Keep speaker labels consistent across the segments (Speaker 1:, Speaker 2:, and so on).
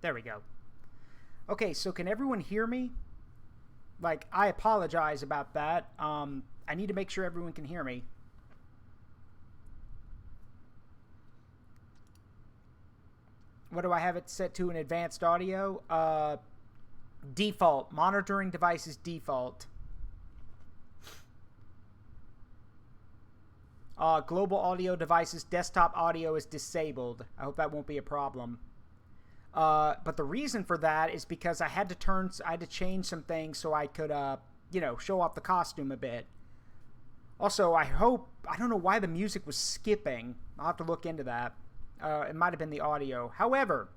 Speaker 1: There we go. Okay, so can everyone hear me? Like, I apologize about that. I need to make sure everyone can hear me. What do I have it set to in advanced audio? Default. Monitoring devices default. Global audio devices desktop audio is disabled. I hope that won't be a problem. But the reason for that is because I had to change some things so I could, you know, show off the costume a bit. Also, I don't know why the music was skipping. I'll have to look into that. It might have been the audio. However,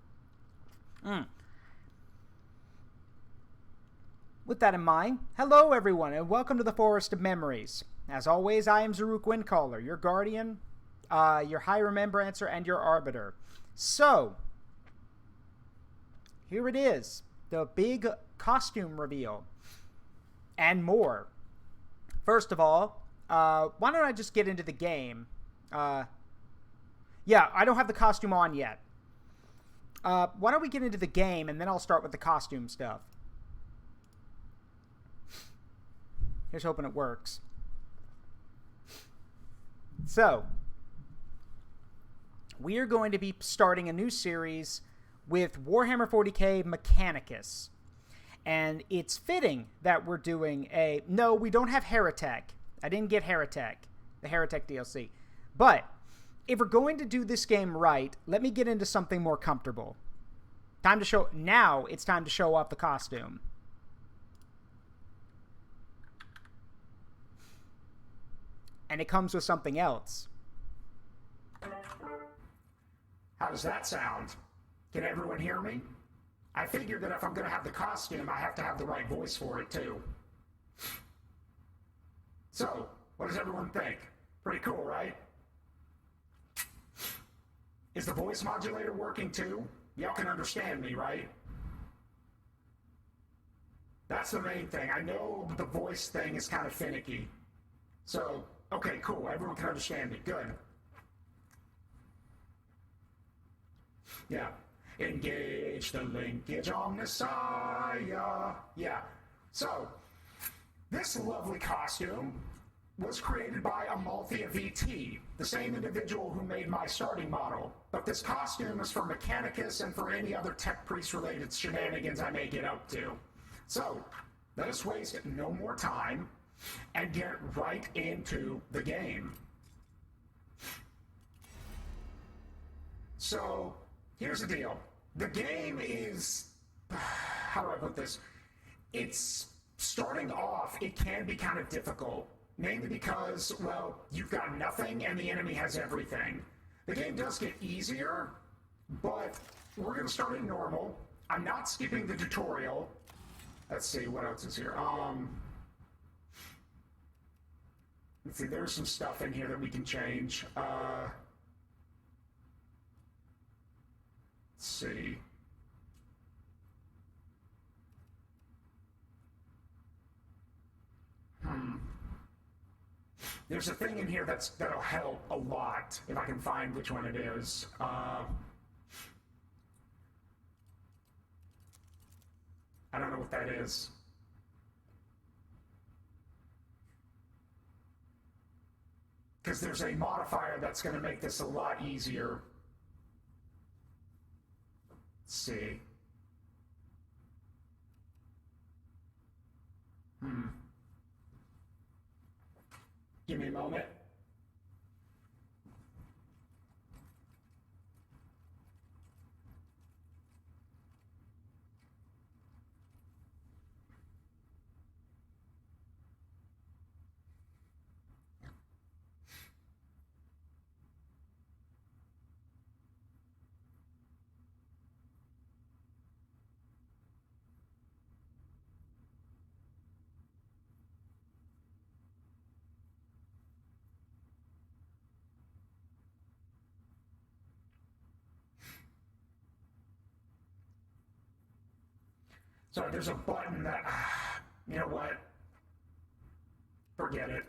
Speaker 1: with that in mind, hello everyone, and welcome to the Forest of Memories. As always, I am Zaruk Windcaller, your guardian, your High Remembrancer, and your Arbiter. So, here it is, the big costume reveal, and more. First of all, why don't I just get into the game? Yeah, I don't have the costume on yet. Why don't we get into the game, and then I'll start with the costume stuff. Here's hoping it works. So, we are going to be starting a new series with Warhammer 40K Mechanicus. And it's fitting that we're doing a... No, we don't have Heretic. I didn't get Heretic, the Heretic DLC. But, if we're going to do this game right, let me get into something more comfortable. Now it's time to show off the costume. And it comes with something else.
Speaker 2: How does that sound? Can everyone hear me? I figured that if I'm going to have the costume, I have to have the right voice for it, too. So, what does everyone think? Pretty cool, right? Is the voice modulator working, too? Y'all can understand me, right? That's the main thing. I know the voice thing is kind of finicky. So, okay, cool. Everyone can understand me. Good. Yeah. Engage the linkage Omnissiah. Yeah. So, this lovely costume was created by Amalthea VT, the same individual who made my starting model. But this costume is for Mechanicus and for any other tech priest-related shenanigans I may get up to. So, let us waste no more time and get right into the game. So, here's the deal. The game is... How do I put this? It's starting off, it can be kind of difficult. Mainly because, well, you've got nothing and the enemy has everything. The game does get easier, but we're going to start in normal. I'm not skipping the tutorial. Let's see, what else is here? Let's see, there's some stuff in here that we can change. Let's see. There's a thing in here that'll help a lot, if I can find which one it is. I don't know what that is. Because there's a modifier that's going to make this a lot easier. Let's see. Give me a moment. So there's a button that, you know what? Forget it.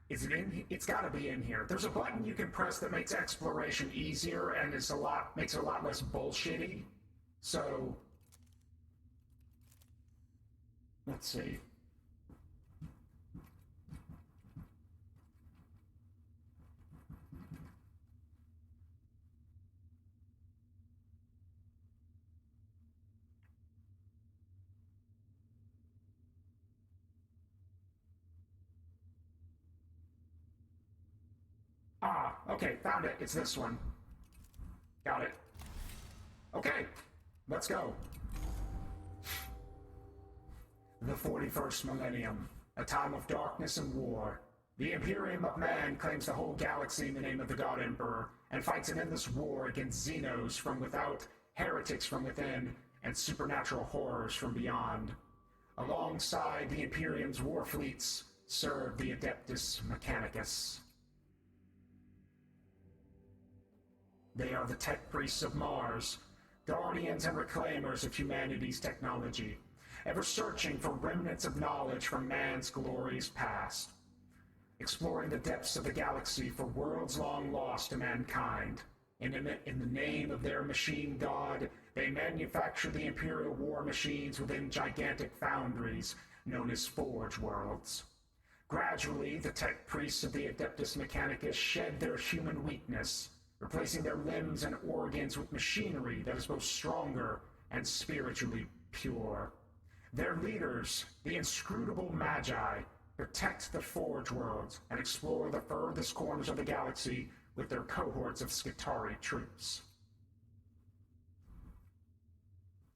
Speaker 2: Is it in? It's got to be in here. There's a button you can press that makes exploration easier and makes it a lot less bullshitty. So, let's see. Ah, okay, found it. It's this one. Got it. Okay, let's go. The 41st Millennium, a time of darkness and war. The Imperium of Man claims the whole galaxy in the name of the God Emperor, and fights an endless war against Xenos from without, heretics from within, and supernatural horrors from beyond. Alongside the Imperium's war fleets serve the Adeptus Mechanicus. They are the tech priests of Mars, guardians and reclaimers of humanity's technology, ever searching for remnants of knowledge from man's glories past, exploring the depths of the galaxy for worlds long lost to mankind. In the name of their machine god, they manufacture the Imperial war machines within gigantic foundries known as Forge Worlds. Gradually, the tech priests of the Adeptus Mechanicus shed their human weakness, replacing their limbs and organs with machinery that is both stronger and spiritually pure. Their leaders, the inscrutable Magi, protect the Forge Worlds and explore the furthest corners of the galaxy with their cohorts of Skitarii troops.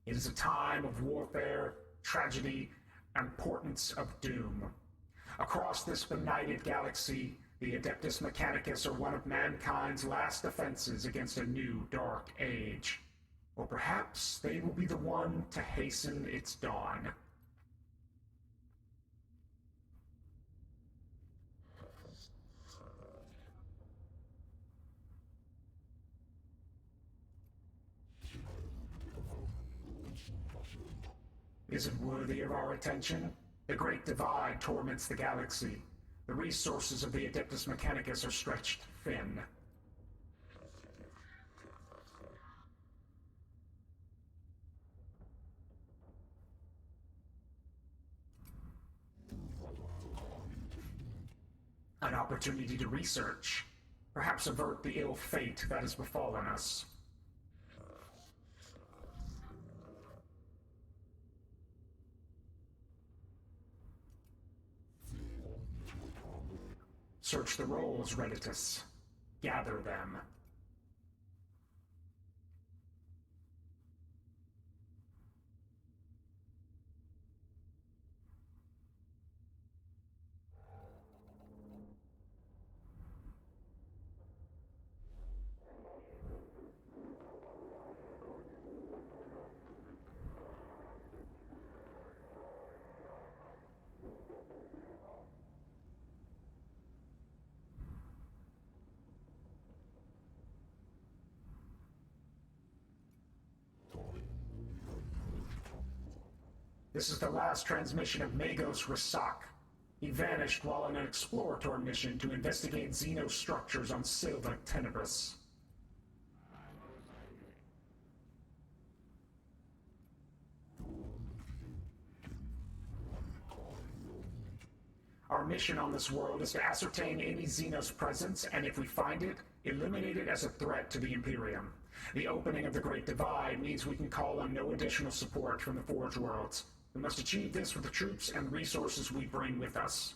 Speaker 2: It is a time of warfare, tragedy, and portents of doom. Across this benighted galaxy, the Adeptus Mechanicus are one of mankind's last defenses against a new dark age. Or perhaps they will be the one to hasten its dawn. Is it worthy of our attention? The Great Divide torments the galaxy. The resources of the Adeptus Mechanicus are stretched thin. An opportunity to research, perhaps avert the ill fate that has befallen us. Search the rolls, Redditus. Gather them. This is the last transmission of Magos Rasak. He vanished while on an exploratory mission to investigate Xeno structures on Silva Tenebris. Our mission on this world is to ascertain any Xenos presence, and if we find it, eliminate it as a threat to the Imperium. The opening of the Great Divide means we can call on no additional support from the Forge Worlds. We must achieve this with the troops and resources we bring with us.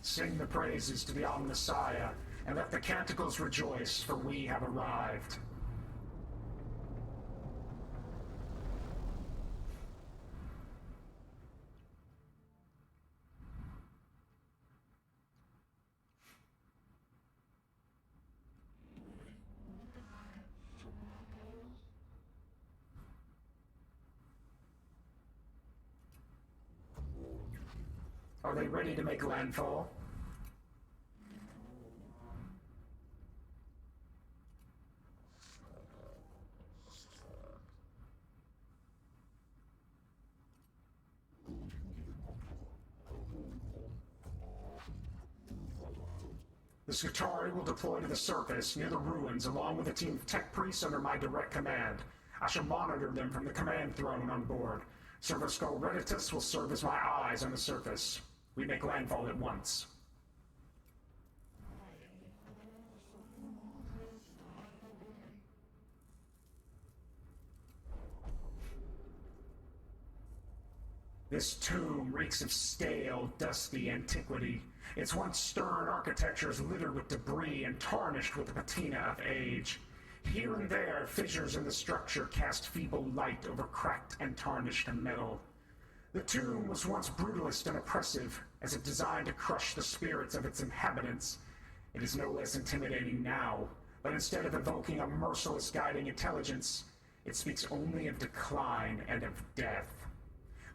Speaker 2: Sing the praises to the Omnissiah, and let the canticles rejoice, for we have arrived. Are they ready to make landfall? The Skitarii will deploy to the surface near the ruins along with a team of tech priests under my direct command. I shall monitor them from the command throne on board. Servoskull Reditus will serve as my eyes on the surface. We make landfall at once. This tomb reeks of stale, dusty antiquity. Its once stern architecture is littered with debris and tarnished with the patina of age. Here and there, fissures in the structure cast feeble light over cracked and tarnished metal. The tomb was once brutalist and oppressive, as if designed to crush the spirits of its inhabitants. It is no less intimidating now, but instead of evoking a merciless guiding intelligence, it speaks only of decline and of death.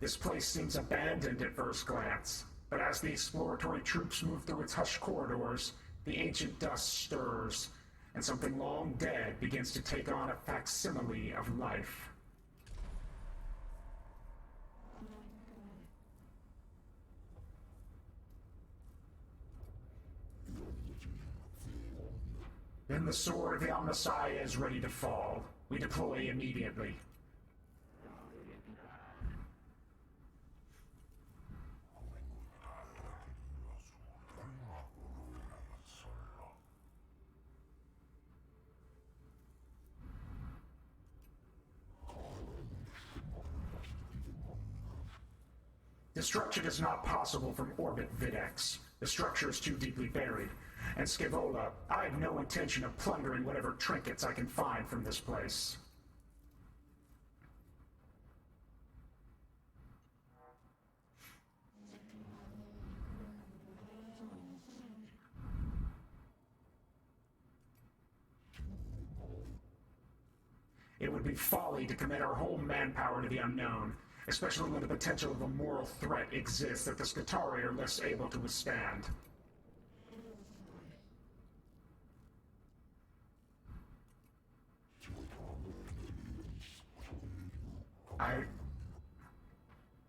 Speaker 2: This place seems abandoned at first glance, but as the exploratory troops move through its hushed corridors, the ancient dust stirs, and something long dead begins to take on a facsimile of life. Then the sword of the Omnissiah is ready to fall. We deploy immediately. Destruction is not possible from orbit Videx. The structure is too deeply buried. And Scaevola, I have no intention of plundering whatever trinkets I can find from this place. It would be folly to commit our whole manpower to the unknown, especially when the potential of a moral threat exists that the Skitarii are less able to withstand.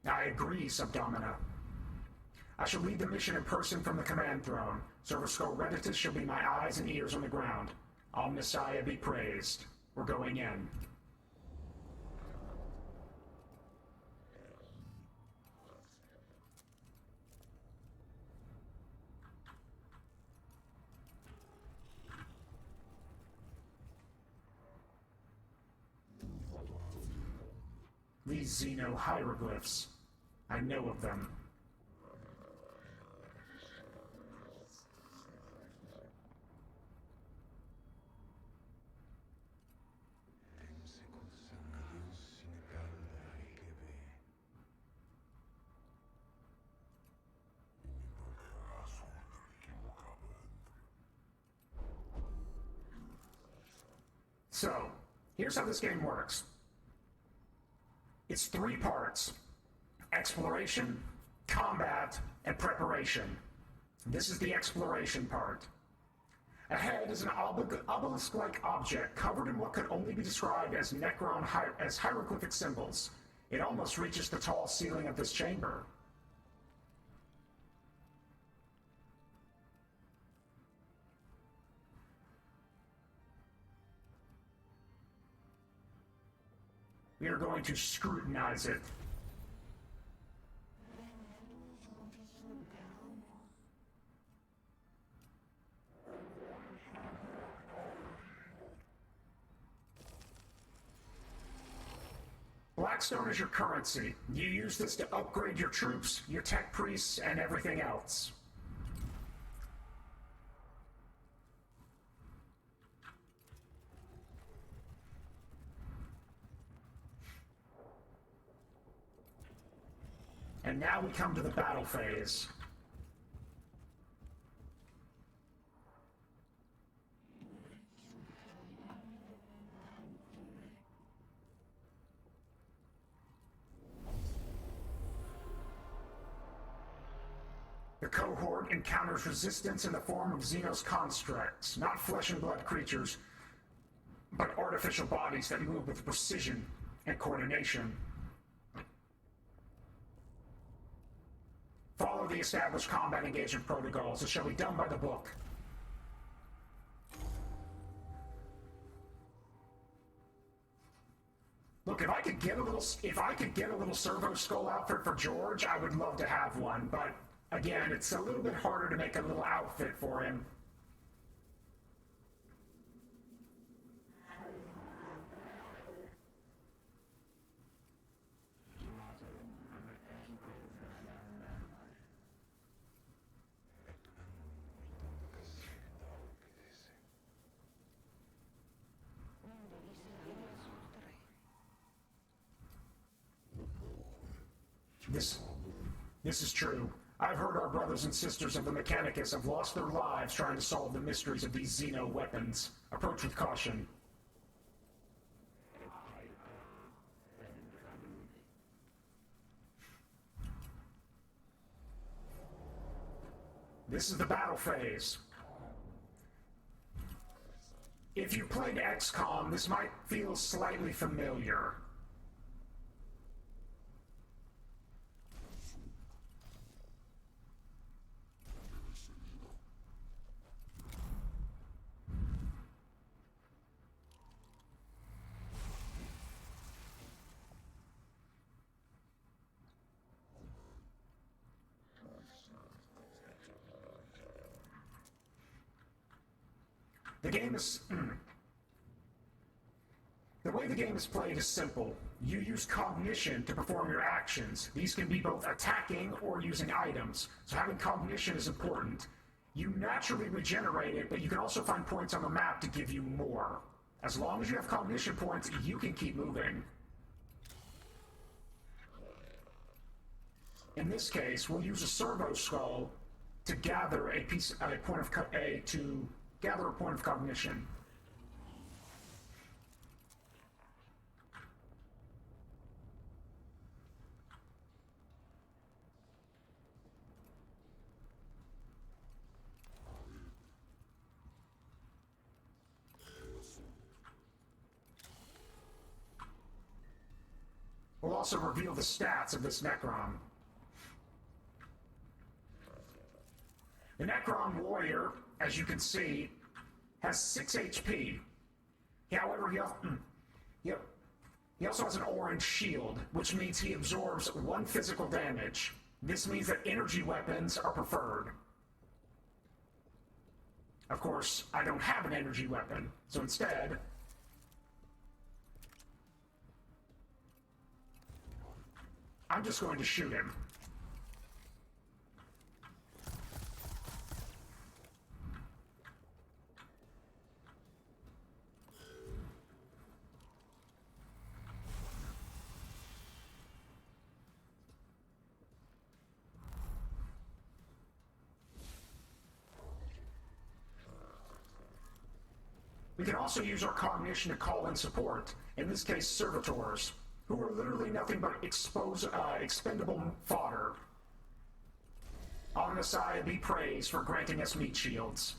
Speaker 2: I agree, Subdomina. I shall lead the mission in person from the command throne. Servoskull Reditus shall be my eyes and ears on the ground. Omnissiah be praised. We're going in. These Xeno hieroglyphs. I know of them. So, here's how this game works. It's 3 parts: exploration, combat, and preparation. This is the exploration part. Ahead is an obelisk-like object covered in what could only be described as as hieroglyphic symbols. It almost reaches the tall ceiling of this chamber. We are going to scrutinize it. Blackstone is your currency. You use this to upgrade your troops, your tech priests, and everything else. And now we come to the battle phase. The cohort encounters resistance in the form of Xenos constructs, not flesh and blood creatures, but artificial bodies that move with precision and coordination. Follow the established combat engagement protocols. It shall be done by the book. Look, if I could get a little servo skull outfit for George, I would love to have one, but again, it's a little bit harder to make a little outfit for him. This is true. I've heard our brothers and sisters of the Mechanicus have lost their lives trying to solve the mysteries of these Xeno weapons. Approach with caution. This is the battle phase. If you played XCOM, this might feel slightly familiar. The way the game is played is simple. You use cognition to perform your actions. These can be both attacking or using items, so having cognition is important. You naturally regenerate it, but you can also find points on the map to give you more. As long as you have cognition points, you can keep moving. In this case, we'll use a servo skull to gather a point of cognition. We'll also reveal the stats of this Necron. The Necron warrior, as you can see, has 6 HP. However, he also has an orange shield, which means he absorbs 1 physical damage. This means that energy weapons are preferred. Of course, I don't have an energy weapon, so instead, I'm just going to shoot him. We can also use our cognition to call in support, in this case servitors, who are literally nothing but expendable fodder. Omnissiah be praised for granting us meat shields.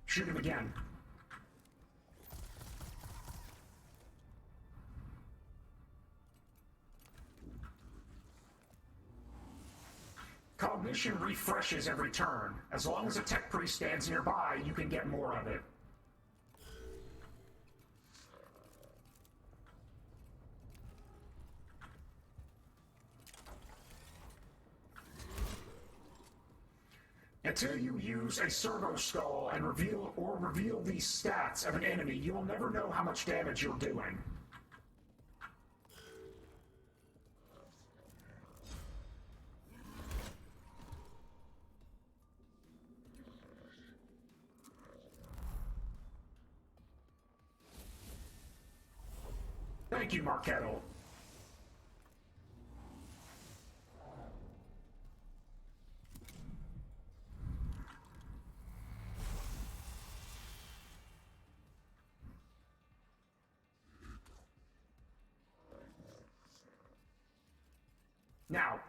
Speaker 2: Shoot him again. Cognition refreshes every turn. As long as a tech priest stands nearby, you can get more of it. Until you use a servo skull and reveal these stats of an enemy, you will never know how much damage you're doing. Thank you, Marketto. Now,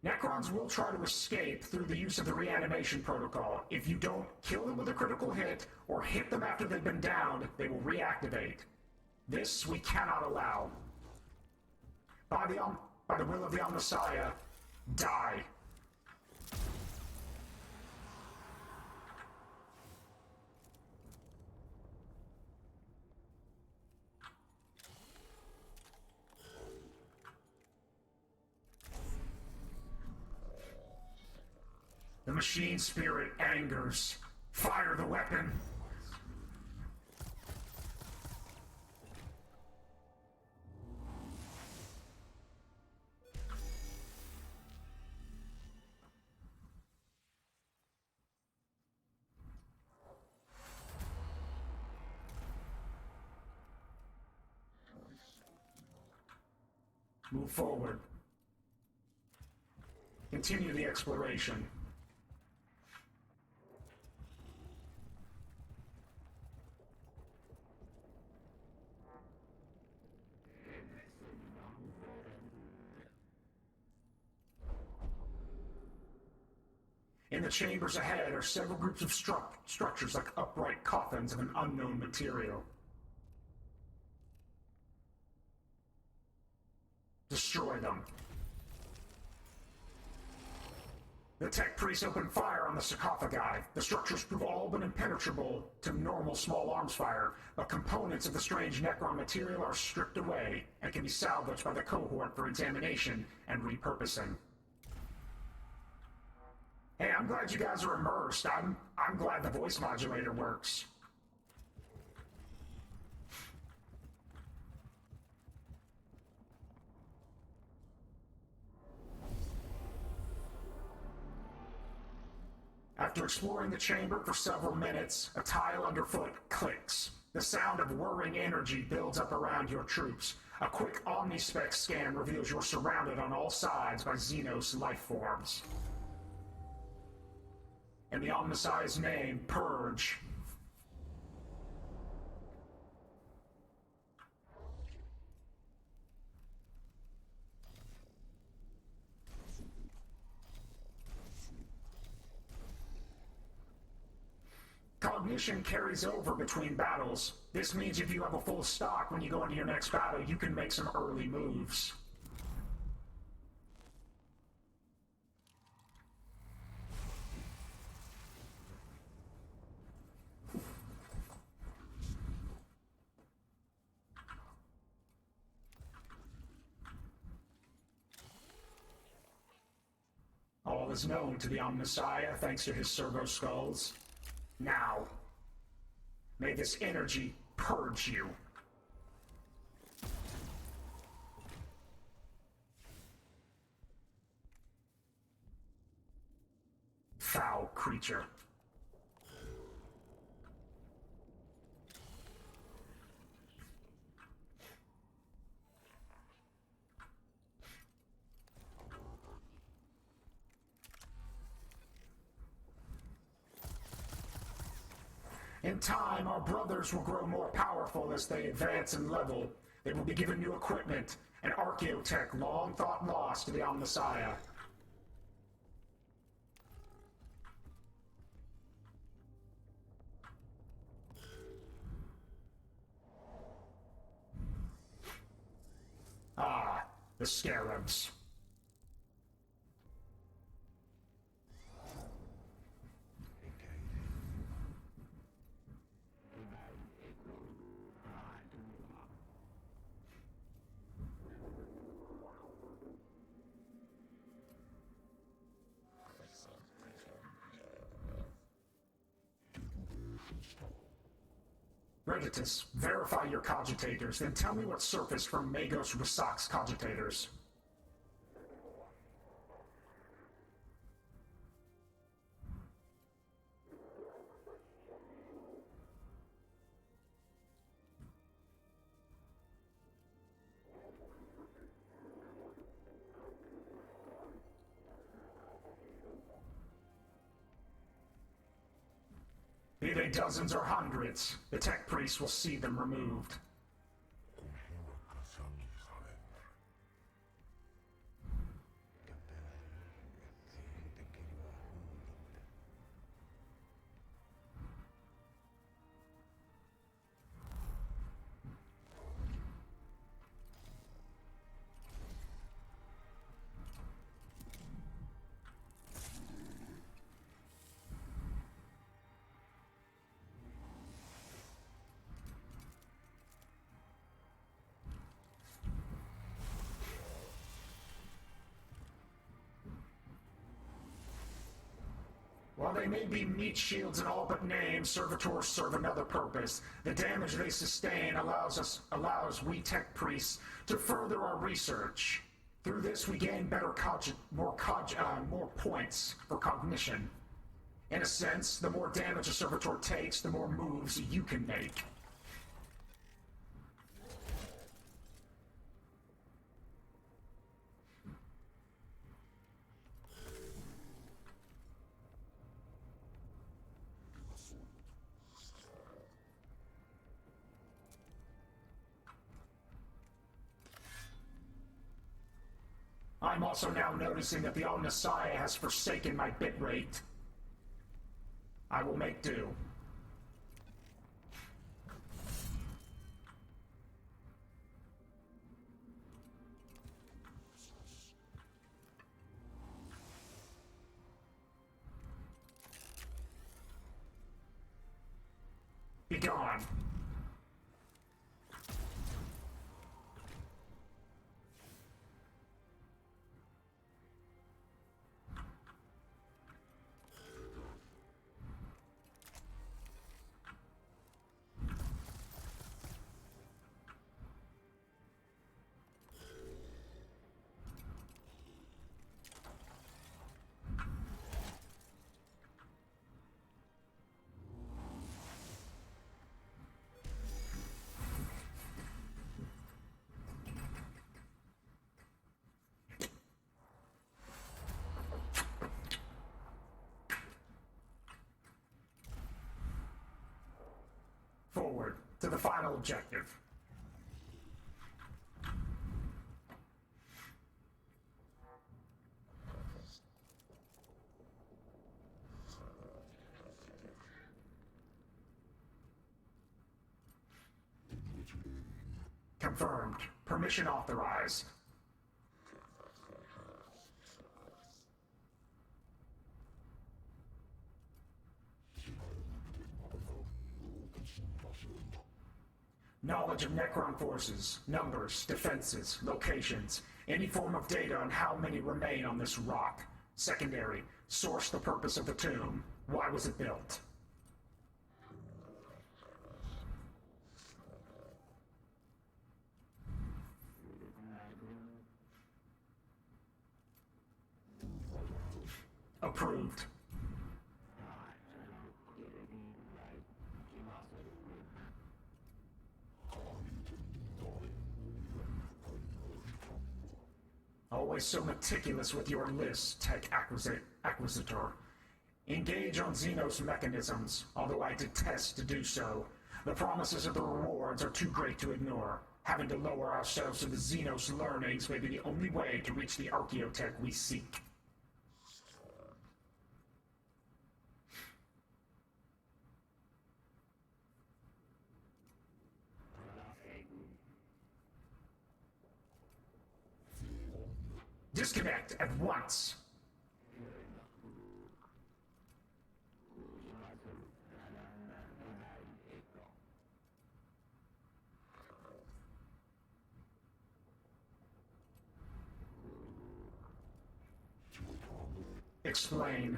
Speaker 2: Necrons will try to escape through the use of the reanimation protocol. If you don't kill them with a critical hit or hit them after they've been downed, they will reactivate. This we cannot allow. By the will of the Omnissiah, die. The machine spirit angers. Fire the weapon. Move forward. Continue the exploration. In the chambers ahead are several groups of structures like upright coffins of an unknown material. Destroy them. The tech priests open fire on the sarcophagi. The structures prove all but impenetrable to normal small arms fire, but components of the strange Necron material are stripped away and can be salvaged by the cohort for examination and repurposing. Hey, I'm glad you guys are immersed. I'm glad the voice modulator works. After exploring the chamber for several minutes, a tile underfoot clicks. The sound of whirring energy builds up around your troops. A quick Omnispec scan reveals you're surrounded on all sides by Xenos life forms. In the Omnissiah's name, purge. Cognition carries over between battles. This means if you have a full stock when you go into your next battle, you can make some early moves. All is known to the Omnissiah thanks to his servo skulls. Now, may this energy purge you. Foul creature. In time, our brothers will grow more powerful as they advance in level. They will be given new equipment, and archaeotech long thought lost to the Omnissiah. Ah, the scarabs. Hereditas, verify your cogitators, then tell me what surfaced from Magos Rasak's cogitators. Be they dozens or hundreds, the tech priest will see them removed. While they may be meat shields in all but name, servitors serve another purpose. The damage they sustain allows we tech priests to further our research. Through this, we gain more points for cognition. In a sense, the more damage a servitor takes, the more moves you can make. I'm also now noticing that the Omnissiah has forsaken my bitrate. I will make do. Be gone. Forward to the final objective. Confirmed. Permission authorized. Knowledge of Necron forces, numbers, defenses, locations, any form of data on how many remain on this rock. Secondary, source the purpose of the tomb. Why was it built? Approved. Always so meticulous with your lists, Tech Acquisitor. Engage on Xenos mechanisms, although I detest to do so. The promises of the rewards are too great to ignore. Having to lower ourselves to the Xenos learnings may be the only way to reach the archaeotech we seek. Disconnect at once! Explain.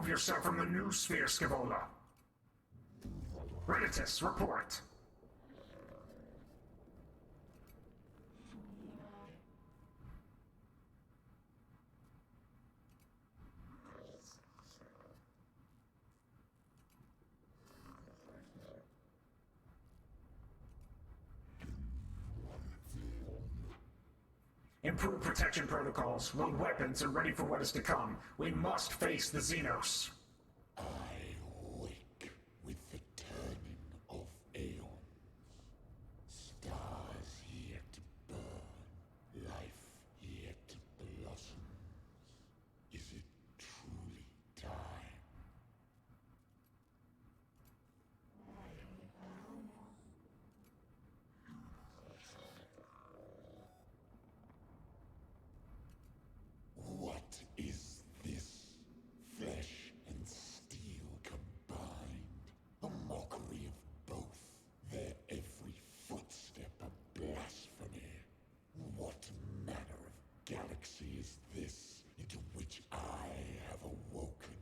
Speaker 2: Remove yourself from the new sphere, Scaevola. Reditus, report. Improve protection protocols, load weapons, and ready for what is to come. We must face the Xenos.
Speaker 3: I wake with the turning of aeons. Stars yet to burn, life yet to blossom. Is it truly time? What is this? Flesh and steel combined. A mockery of both. Their every footstep a blasphemy. What manner of galaxy is this into which I have awoken?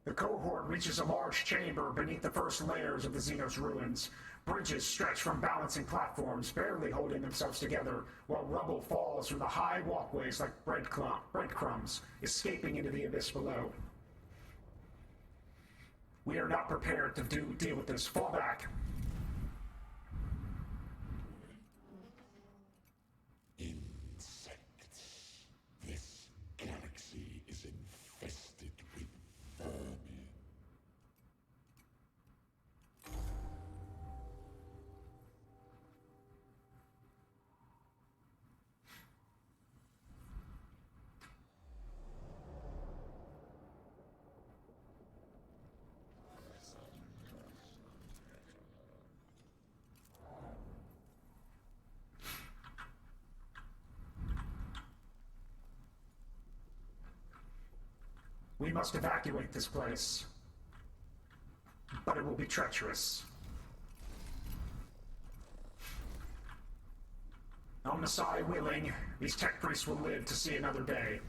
Speaker 2: The cohort reaches a large chamber beneath the first layers of the Xenos ruins. Bridges stretch from balancing platforms, barely holding themselves together, while rubble falls from the high walkways like breadcrumbs, escaping into the abyss below. We are not prepared to deal with this. Fall back.
Speaker 3: Insects. This galaxy is infested with vermin.
Speaker 2: We must evacuate this place. But it will be treacherous. Omnissiah willing, these tech priests will live to see another day.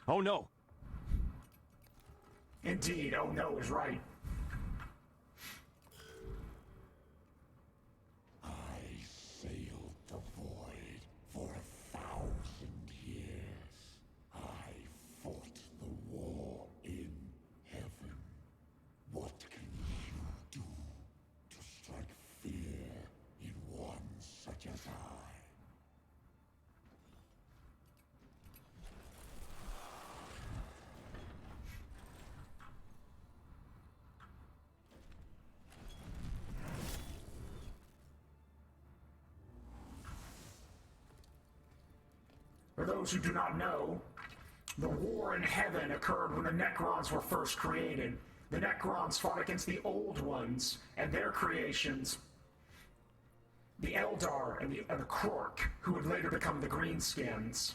Speaker 4: Oh no!
Speaker 2: Indeed, oh no is right.
Speaker 3: I sailed the void for 1,000 years. I fought the war in heaven. What can you do to strike fear in one such as I?
Speaker 2: For those who do not know, the war in heaven occurred when the Necrons were first created. The Necrons fought against the Old Ones and their creations, the Eldar and the Krork, who would later become the Greenskins.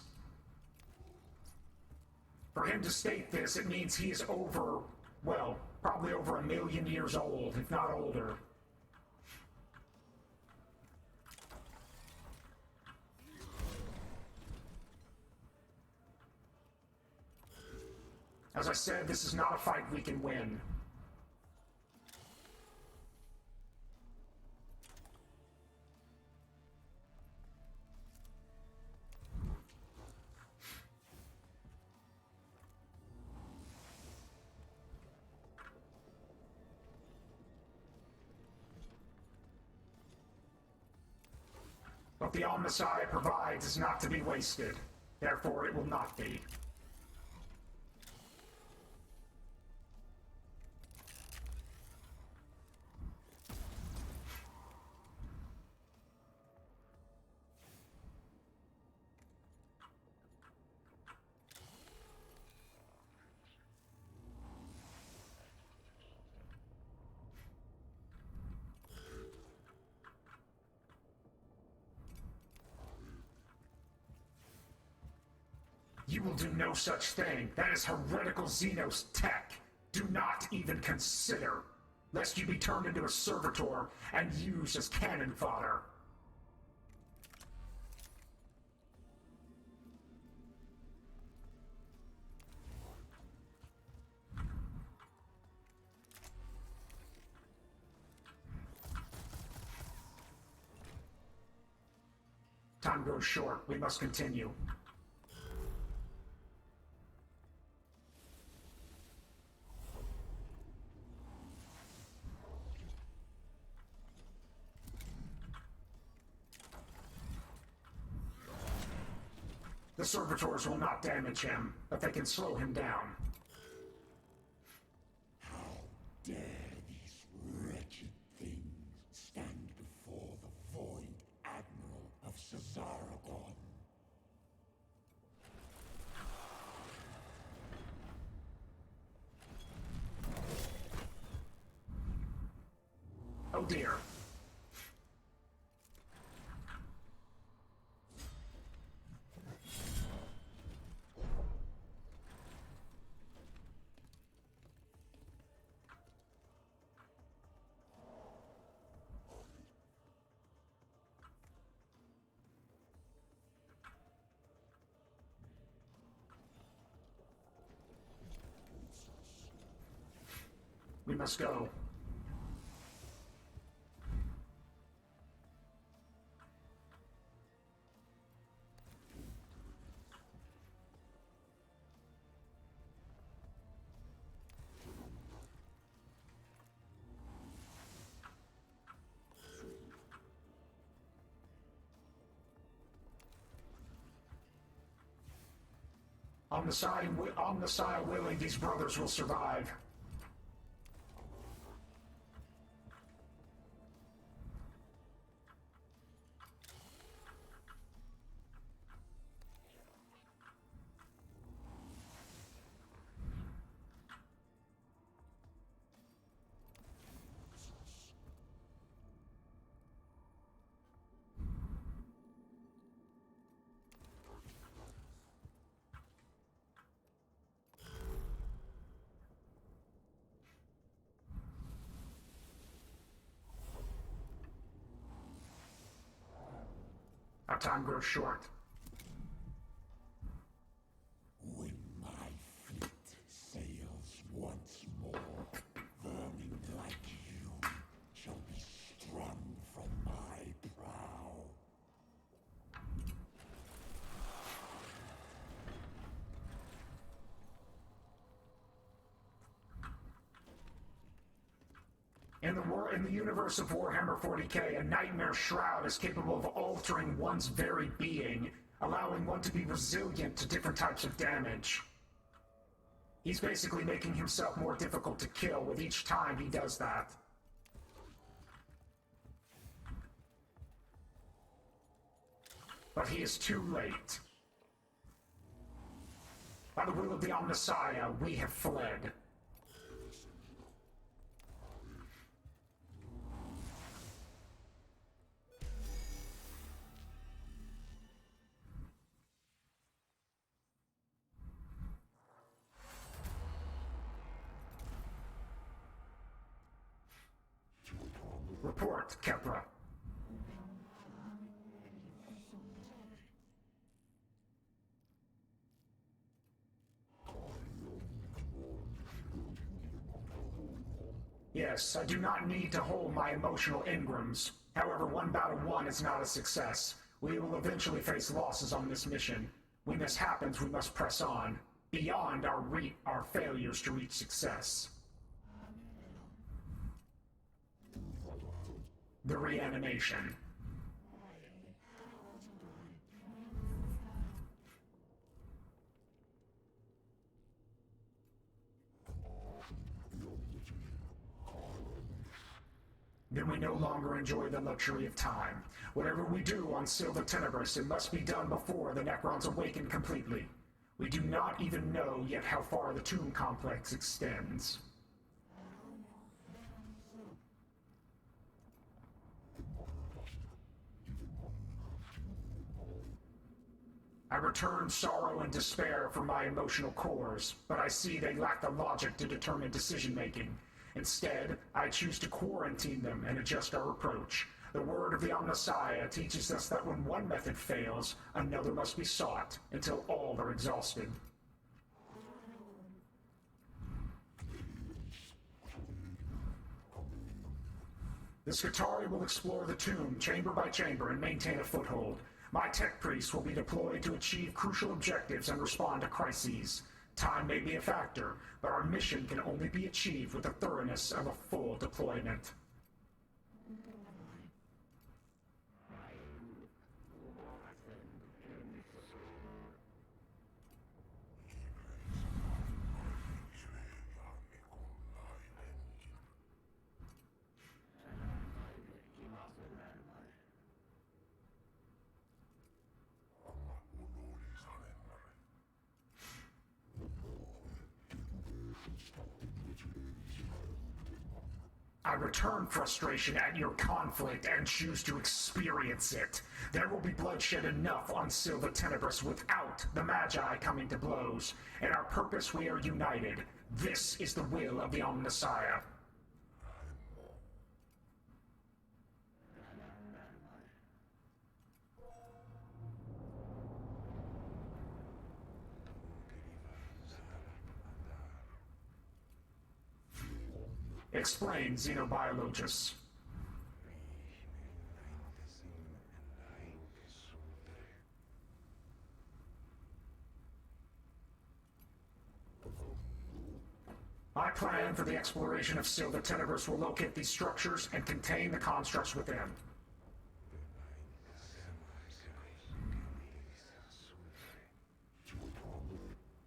Speaker 2: For him to state this, it means he is over, well, probably over 1 million years old, if not older. As I said, this is not a fight we can win. What the Omnissiah provides is not to be wasted. Therefore, it will not be. You will do no such thing. That is heretical Xenos tech. Do not even consider, lest you be turned into a servitor and used as cannon fodder. Time grows short. We must continue. The servitors will not damage him, but they can slow him down.
Speaker 3: How dare these wretched things stand before the Void Admiral of Cesaragon?
Speaker 2: Oh dear. We must go. Omnissiah willing, these brothers will survive. Our time grows short.
Speaker 3: When my fleet sails once more, vermin like you shall be strung from my prow.
Speaker 2: In the universe of Warhammer 40K, a nightmare shroud is capable of altering one's very being, allowing one to be resilient to different types of damage. He's basically making himself more difficult to kill with each time he does that. But he is too late. By the will of the Omnissiah, we have fled. Report, Kepra. Yes, I do not need to hold my emotional engrams. However, 1 is not a success. We will eventually face losses on this mission. When this happens, we must press on, beyond our failures to reach success. The reanimation. Then we no longer enjoy the luxury of time. Whatever we do on Silva Tenebris, it must be done before the Necrons awaken completely. We do not even know yet how far the tomb complex extends. I return sorrow and despair from my emotional cores, but I see they lack the logic to determine decision-making. Instead, I choose to quarantine them and adjust our approach. The word of the Omnissiah teaches us that when one method fails, another must be sought until all are exhausted. The Skitarii will explore the tomb chamber by chamber and maintain a foothold. My tech priests will be deployed to achieve crucial objectives and respond to crises. Time may be a factor, but our mission can only be achieved with the thoroughness of a full deployment. I return frustration at your conflict and choose to experience it. There will be bloodshed enough on Silva Tenebris without the Magi coming to blows. In our purpose we are united. This is the will of the Omnissiah. Explain, Xenobiologist. My plan for the exploration of Silva Tenebris will locate these structures and contain the constructs within.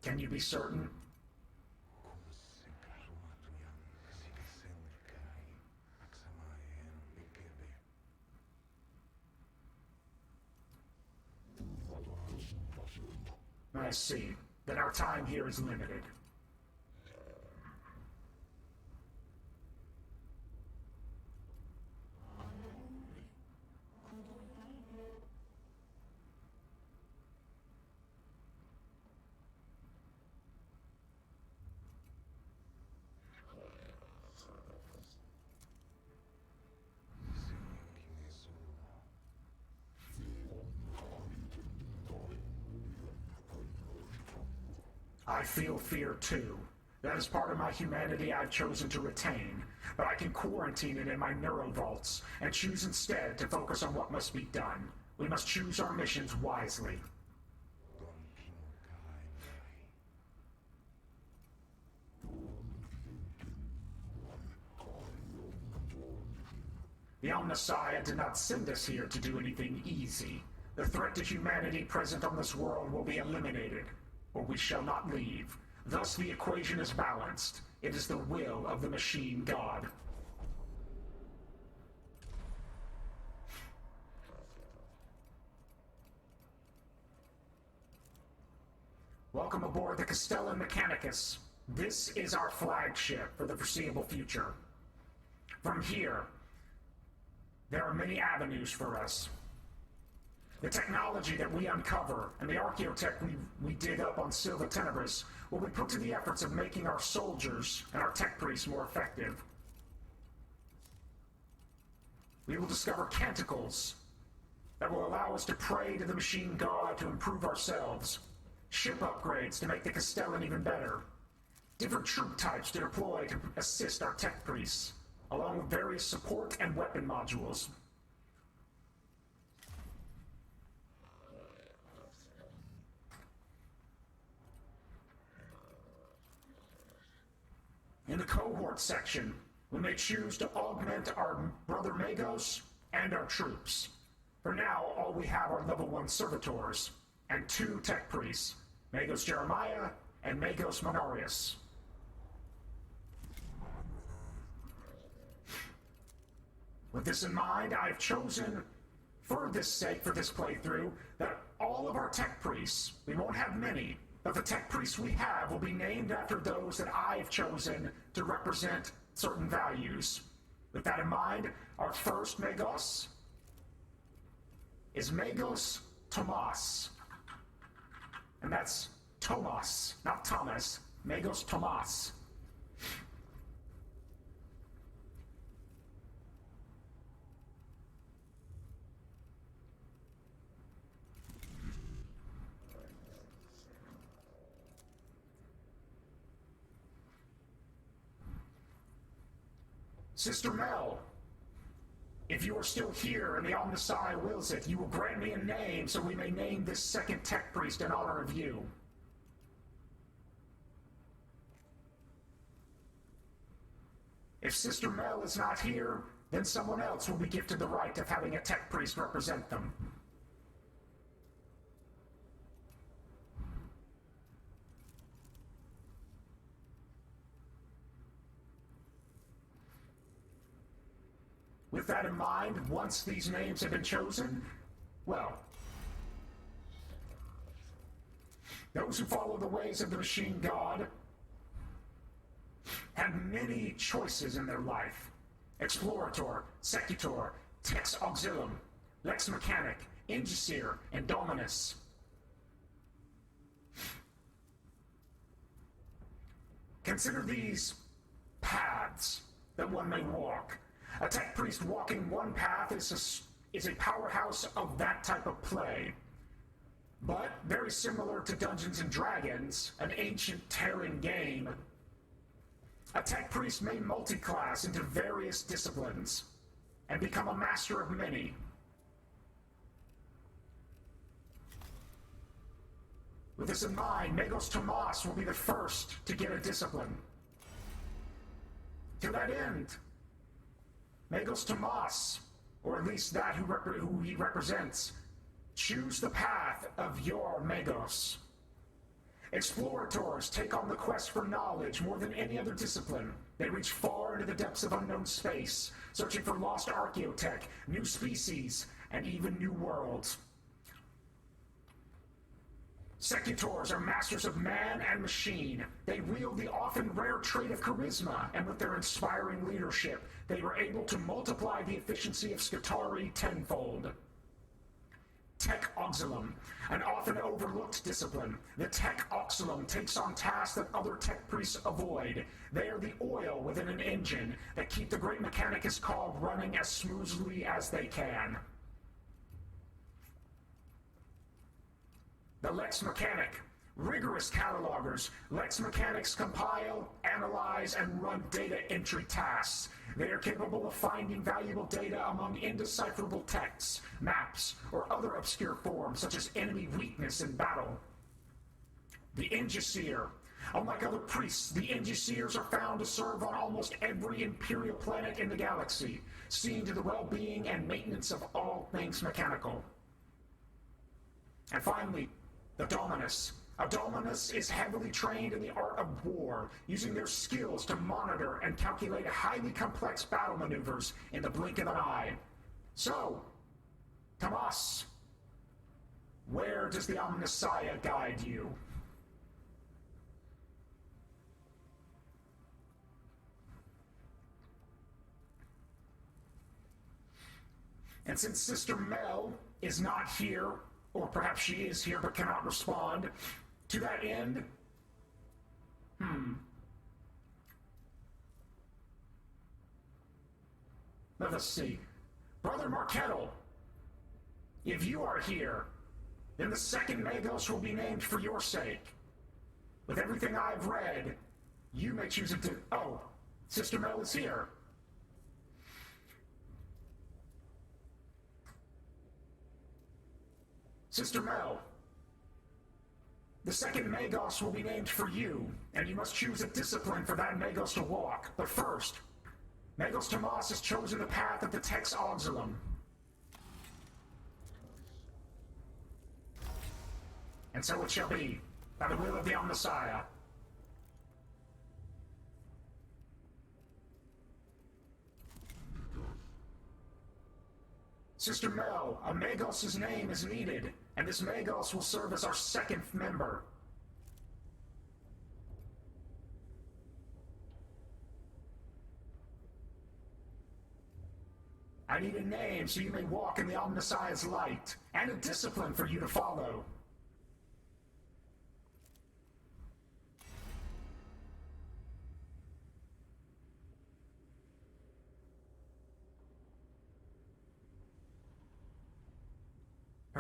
Speaker 2: Can you be certain? I see. Then our time here is limited. I feel fear too. That is part of my humanity I've chosen to retain, but I can quarantine it in my neurovaults and choose instead to focus on what must be done. We must choose our missions wisely. The Omnissiah did not send us here to do anything easy. The threat to humanity present on this world will be eliminated, or we shall not leave. Thus the equation is balanced. It is the will of the machine god. Welcome aboard the Character Mechanicus. This is our flagship for the foreseeable future. From here, there are many avenues for us. The technology that we uncover and the archaeotech we dig up on Silva Tenebris will be put to the efforts of making our soldiers and our tech priests more effective. We will discover canticles that will allow us to pray to the machine god to improve ourselves, ship upgrades to make the Castellan even better, different troop types to deploy to assist our tech priests, along with various support and weapon modules. In the cohort section, we may choose to augment our brother Magos and our troops. For now, all we have are level 1 servitors and 2 tech priests, Magos Jeremiah and Magos Monarius. With this in mind, I've chosen, for this sake, for this playthrough, that all of our tech priests, we won't have many, but the tech priests we have will be named after those that I've chosen to represent certain values. With that in mind, our first Magos is Magos Tomas. And that's Tomas, not Thomas. Magos Tomas. Sister Mel, if you are still here and the Omnissiah wills it, you will grant me a name so we may name this second tech priest in honor of you. If Sister Mel is not here, then someone else will be gifted the right of having a tech priest represent them. With that in mind, once these names have been chosen, well, those who follow the ways of the machine god have many choices in their life. Explorator, Secutor, Tex Auxilum, Lex Mechanic, Ingisir, and Dominus. Consider these paths that one may walk. A tech priest walking one path is a powerhouse of that type of play. But very similar to Dungeons and Dragons, an ancient Terran game, a tech priest may multi-class into various disciplines and become a master of many. With this in mind, Magos Tomas will be the first to get a discipline. To that end, Magos Tomas, or at least that who he represents, choose the path of your Magos. Explorators take on the quest for knowledge more than any other discipline. They reach far into the depths of unknown space, searching for lost archaeotech, new species, and even new worlds. Secutors are masters of man and machine. They wield the often rare trait of charisma, and with their inspiring leadership, they were able to multiply the efficiency of Skitarii tenfold. Tech Auxilum, an often overlooked discipline. The Tech Auxilum takes on tasks that other tech priests avoid. They are the oil within an engine that keep the great Mechanicus cog running as smoothly as they can. The Lex Mechanic, rigorous catalogers. Lex Mechanics compile, analyze, and run data entry tasks. They are capable of finding valuable data among indecipherable texts, maps, or other obscure forms, such as enemy weakness in battle. The Ingisir. Unlike other priests, the Ingisirs are found to serve on almost every Imperial planet in the galaxy, seeing to the well-being and maintenance of all things mechanical. And finally, the Dominus. A Dominus is heavily trained in the art of war, using their skills to monitor and calculate highly complex battle maneuvers in the blink of an eye. So, Tomas, where does the Omnissiah guide you? And since Sister Mel is not here, or perhaps she is here but cannot respond, to that end, let us see. Brother Markettle, if you are here, then the second Magos will be named for your sake. With everything I've read, you may choose it to... Oh, Sister Mel is here. Sister Mel, the second Magos will be named for you, and you must choose a discipline for that Magos to walk. But first, Magos Tomas has chosen the path of the Tex Auxilum. And so it shall be, by the will of the Omnissiah. Sister Mel, a Magos' name is needed, and this Magos will serve as our second member. I need a name so you may walk in the Omnissiah's light, and a discipline for you to follow.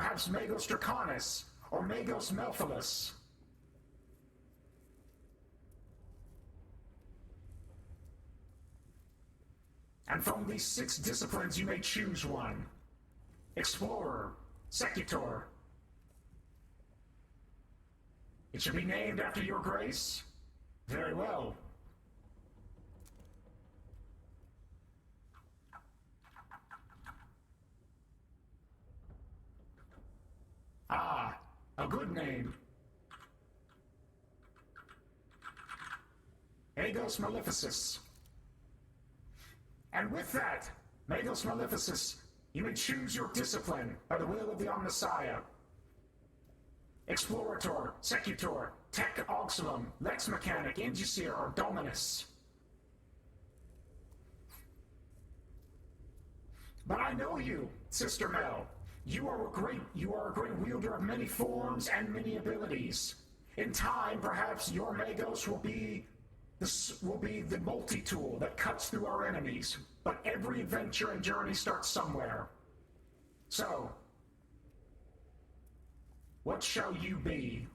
Speaker 2: Perhaps Magos Draconis or Magos Melphilus. And from these 6 disciplines you may choose one. Explorer, Secutor. It should be named after your grace? Very well. Ah, a good name. Magos Maleficus. And with that, Magos Maleficus, you may choose your discipline by the will of the Omnissiah. Explorator, Secutor, Tech Auxilum, Lex Mechanic, Ingisir, or Dominus. But I know you, Sister Mel. You are a great wielder of many forms and many abilities. In time, perhaps your Magos will be the multi-tool that cuts through our enemies. But every adventure and journey starts somewhere. So, what shall you be?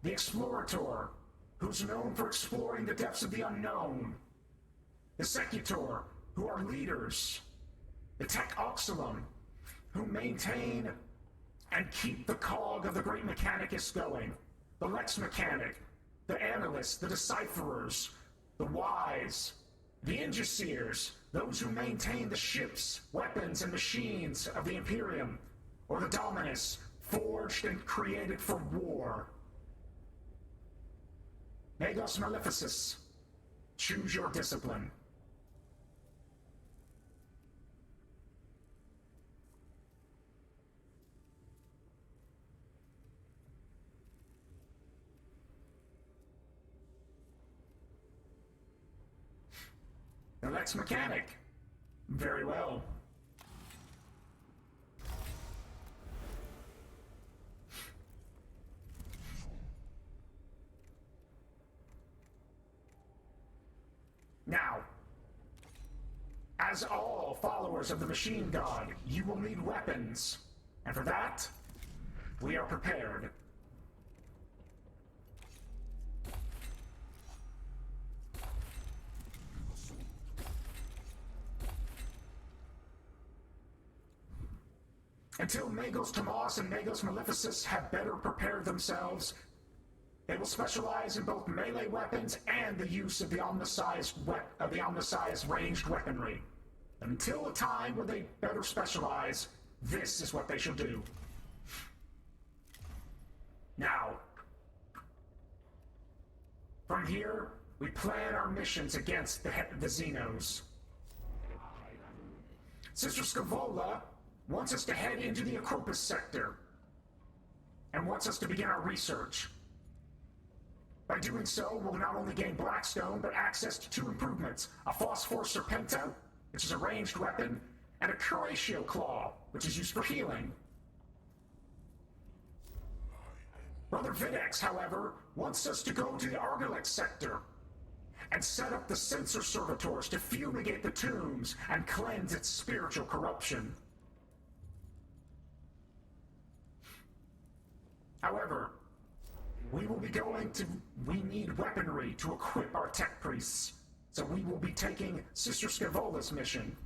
Speaker 2: The Explorator, who's known for exploring the depths of the unknown. The Secutor, who are leaders. The Tech Auxilum, who maintain and keep the cog of the Great Mechanicus going. The Lex Mechanic, the Analysts, the Decipherers, the Wise, the Ingisirs, those who maintain the ships, weapons, and machines of the Imperium, or the Dominus, forged and created for war. Magos Maleficus, choose your discipline. The Lex Mechanic. Very well. Now, as all followers of the Machine God, you will need weapons. And for that, we are prepared. Until Magos Tomas and Magos Maleficus have better prepared themselves, they will specialize in both melee weapons and the use of the Omnissiah's ranged weaponry. Until a time where they better specialize, this is what they shall do. Now, from here, we plan our missions against the Xenos. Sister Scaevola wants us to head into the Acropus sector and wants us to begin our research. By doing so, we'll not only gain Blackstone, but access to 2 improvements, a Phosphor Serpenta, which is a ranged weapon, and a Curatio Claw, which is used for healing. Brother Videx, however, wants us to go to the Argalex sector and set up the Censor Servitors to fumigate the tombs and cleanse its spiritual corruption. However, we need weaponry to equip our tech priests, so we will be taking Sister Scaevola's mission.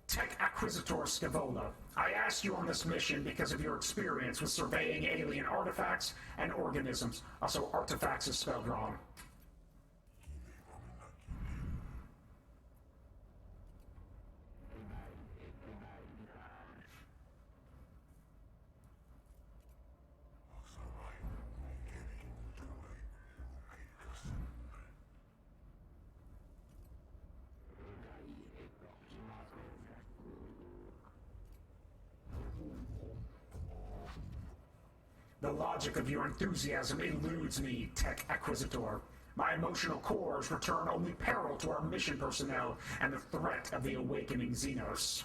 Speaker 2: Tech Acquisitor Scaevola, I asked you on this mission because of your experience with surveying alien artifacts and organisms. Also, artifacts is spelled wrong. The logic of your enthusiasm eludes me, Tech Acquisitor. My emotional cores return only peril to our mission personnel and the threat of the awakening Xenos.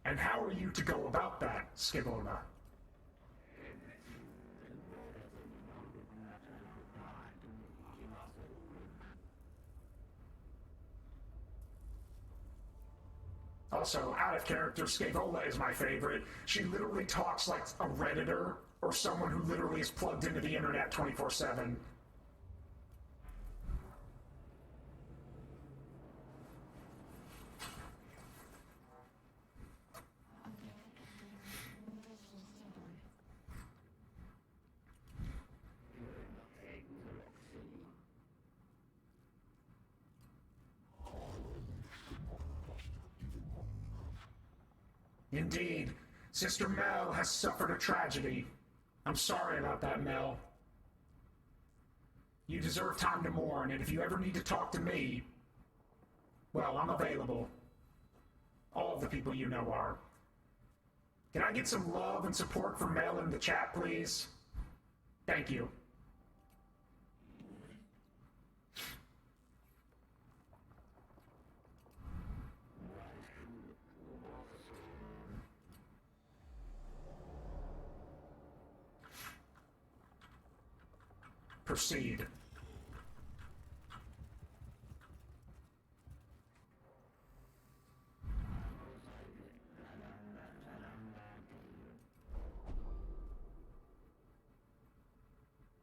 Speaker 2: And how are you to go about that, Scaevola? Also, out of character, Scaevola is my favorite. She literally talks like a Redditor or someone who literally is plugged into the internet 24/7. Indeed, Sister Mel has suffered a tragedy. I'm sorry about that, Mel. You deserve time to mourn, and if you ever need to talk to me, well, I'm available. All of the people you know are. Can I get some love and support from Mel in the chat, please? Thank you. Proceed.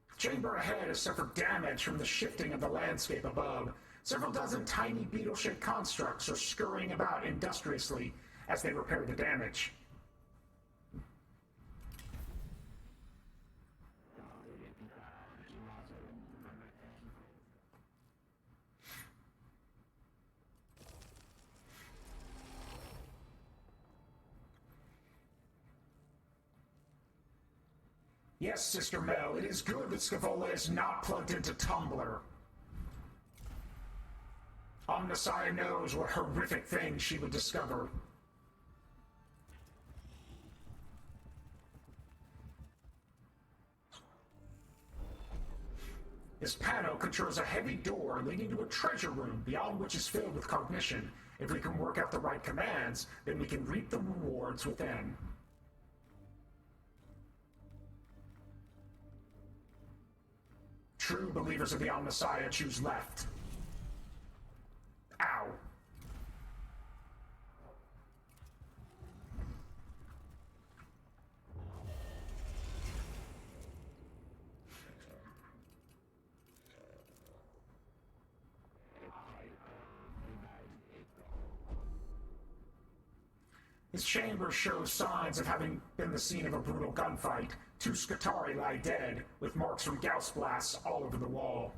Speaker 2: The chamber ahead has suffered damage from the shifting of the landscape above. Several dozen tiny beetle-shaped constructs are scurrying about industriously as they repair the damage. Yes, Sister Mel, it is good that Scaevola is not plugged into Tumblr. Omnissiah knows what horrific things she would discover. This panel controls a heavy door leading to a treasure room beyond which is filled with cognition. If we can work out the right commands, then we can reap the rewards within. True believers of the Omnissiah choose left. Ow. His chamber shows signs of having been the scene of a brutal gunfight. 2 Skitarii lie dead, with marks from Gauss blasts all over the wall.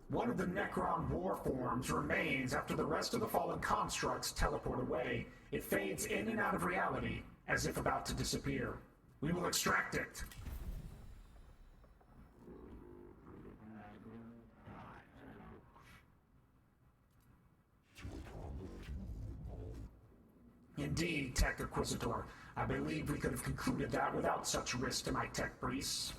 Speaker 2: One of the Necron war forms remains after the rest of the fallen constructs teleport away. It fades in and out of reality, as if about to disappear. We will extract it. Indeed, Tech Inquisitor. I believe we could have concluded that without such risk to my tech priests.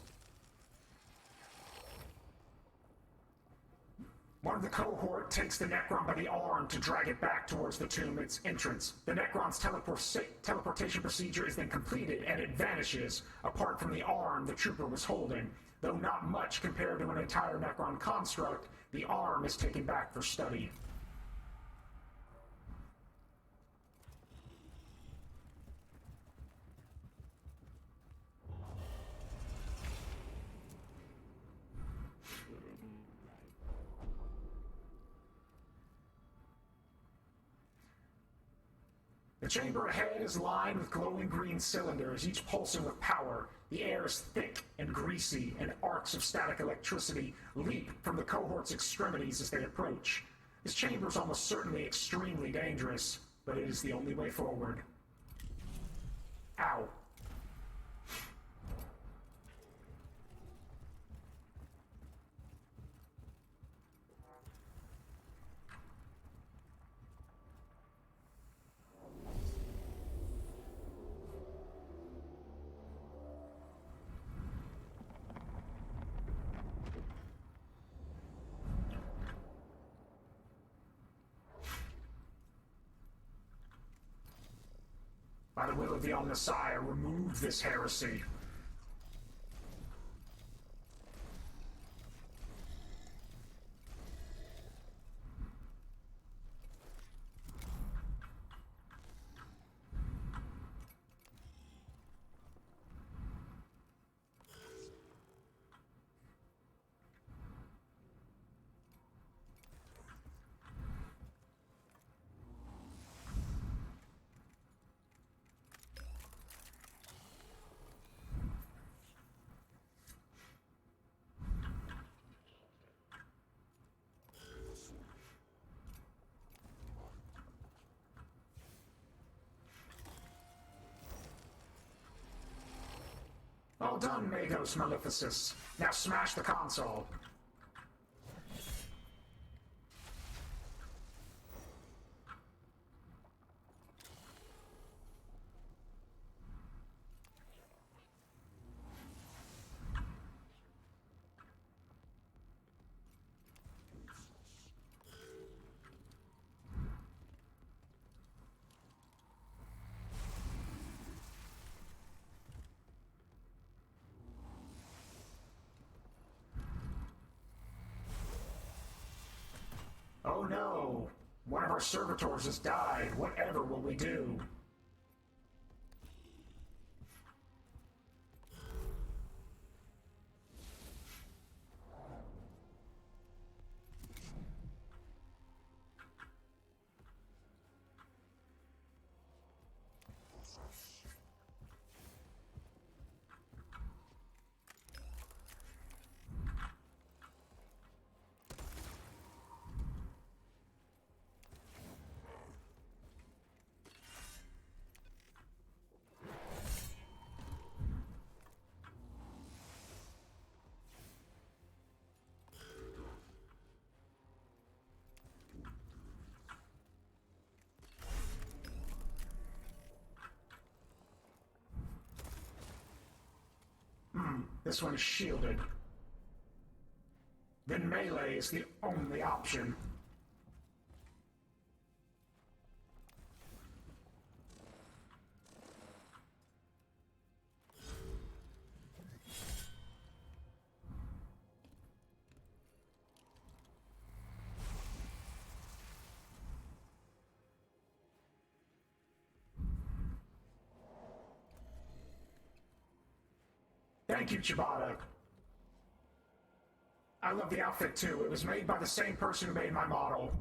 Speaker 2: One of the cohort takes the Necron by the arm to drag it back towards the tomb's entrance. The Necron's teleportation procedure is then completed, and it vanishes, apart from the arm the trooper was holding. Though not much compared to an entire Necron construct, the arm is taken back for study. The chamber ahead is lined with glowing green cylinders, each pulsing with power. The air is thick and greasy, and arcs of static electricity leap from the cohort's extremities as they approach. This chamber is almost certainly extremely dangerous, but it is the only way forward. Ow. By the will of the Omnissiah, remove this heresy. All done, Magos Maleficus. Now smash the console. Oh no! One of our servitors has died. Whatever will we do? This one is shielded. Then melee is the only option. Thank you, Chibata. I love the outfit too. It was made by the same person who made my model.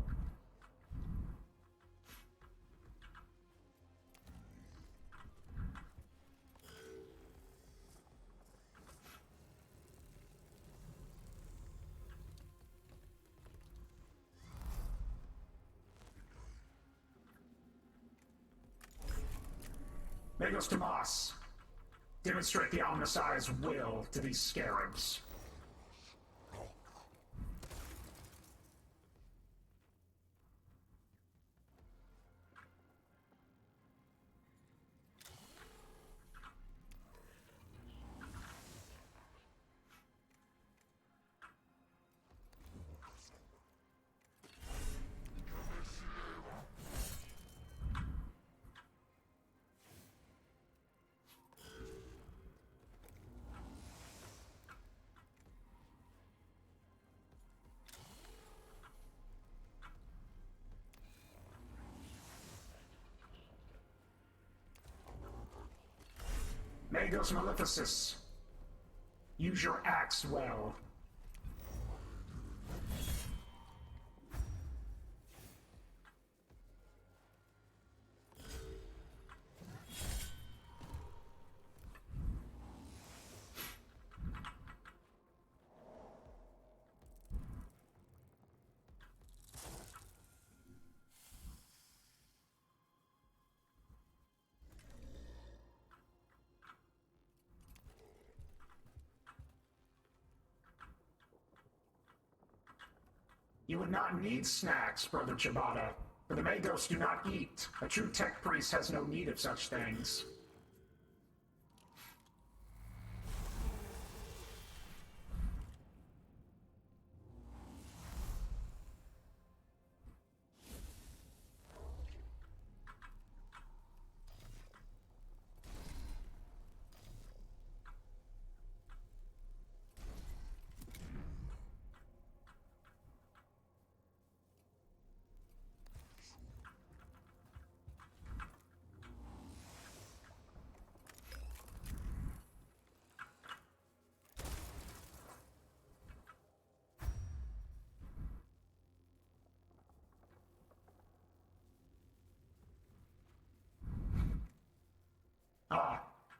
Speaker 2: Magos Tomas. Demonstrate the Omnissiah's will to these scarabs. Magos Maleficus. Use your axe well. You would not need snacks, Brother Ciabatta, for the Magos do not eat. A true tech priest has no need of such things.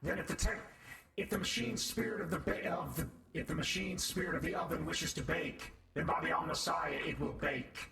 Speaker 2: Then if the machine spirit of the oven wishes to bake, then by the Omnissiah it will bake.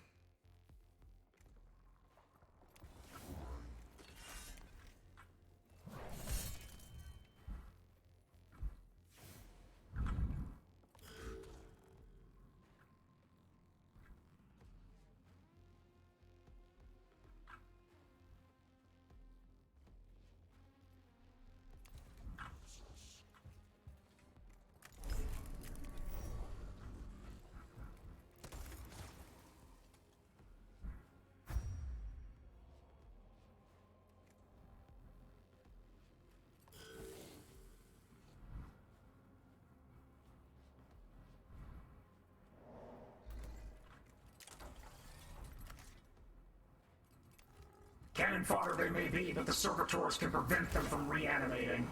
Speaker 2: Cannon fodder they may be, but the servitors can prevent them from reanimating.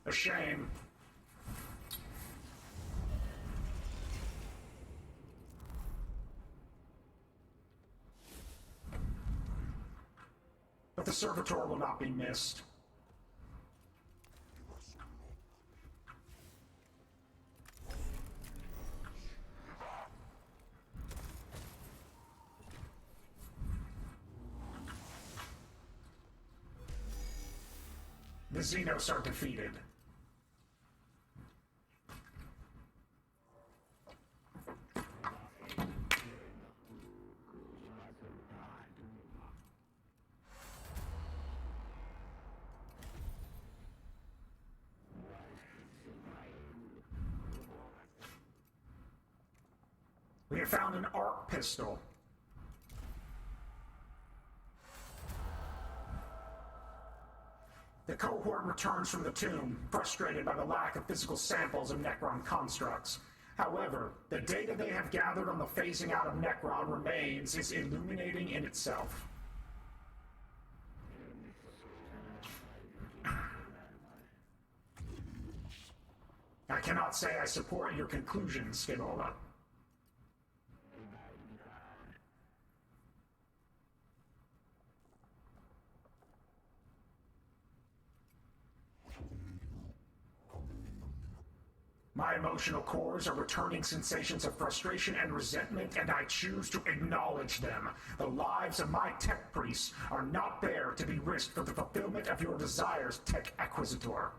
Speaker 2: A shame. But the servitor will not be missed. The Xenos are defeated. We have found an arc pistol. The cohort returns from the tomb, frustrated by the lack of physical samples of Necron constructs. However, the data they have gathered on the phasing out of Necron remains is illuminating in itself. I cannot say I support your conclusions, Skinola. My emotional cores are returning sensations of frustration and resentment, and I choose to acknowledge them. The lives of my tech priests are not there to be risked for the fulfillment of your desires, Tech Acquisitor.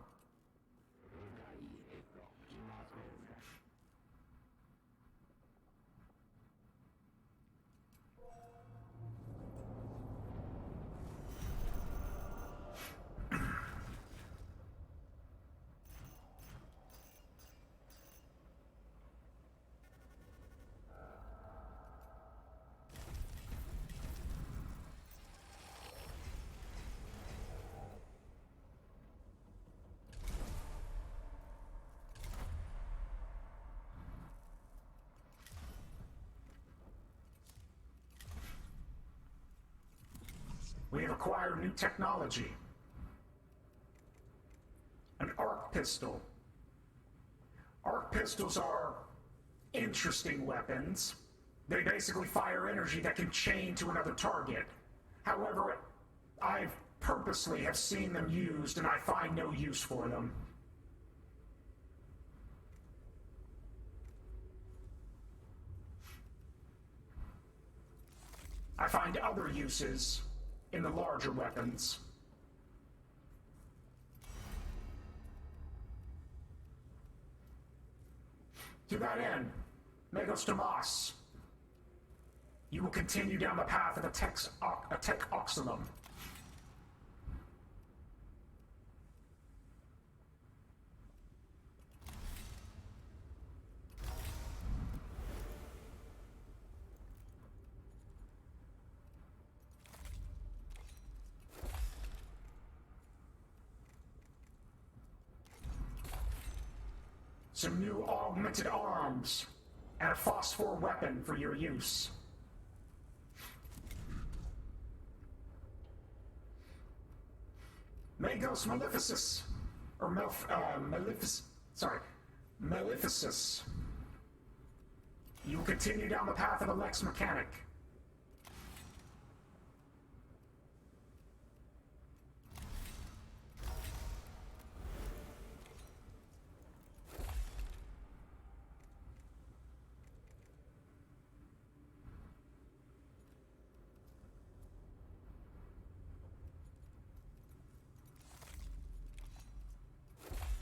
Speaker 2: We have acquired new technology. pistol. Arc pistols are interesting weapons. They basically fire energy that can chain to another target. However, I purposely have seen them used and I find no use for them. I find other uses in the larger weapons. To that end, Megos Tomas, you will continue down the path of a tech Auxilum. Some new augmented arms, and a phosphor weapon for your use. Magos Maleficus, or Maleficus. You will continue down the path of a Lex Mechanic.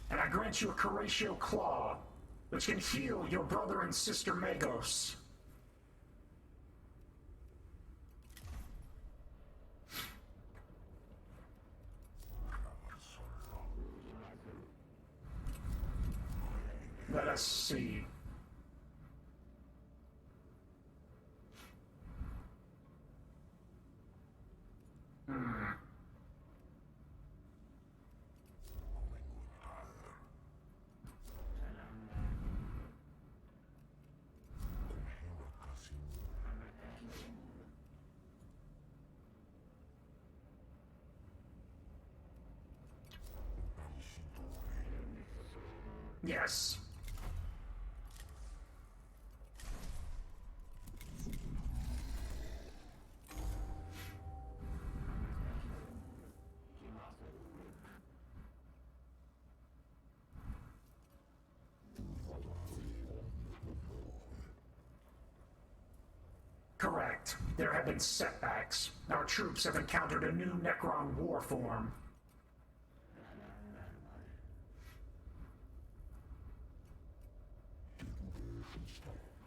Speaker 2: And I grant you a Curatio Claw, which can heal your brother and sister Magos. Let us see. Yes. Correct. There have been setbacks. Our troops have encountered a new Necron war form.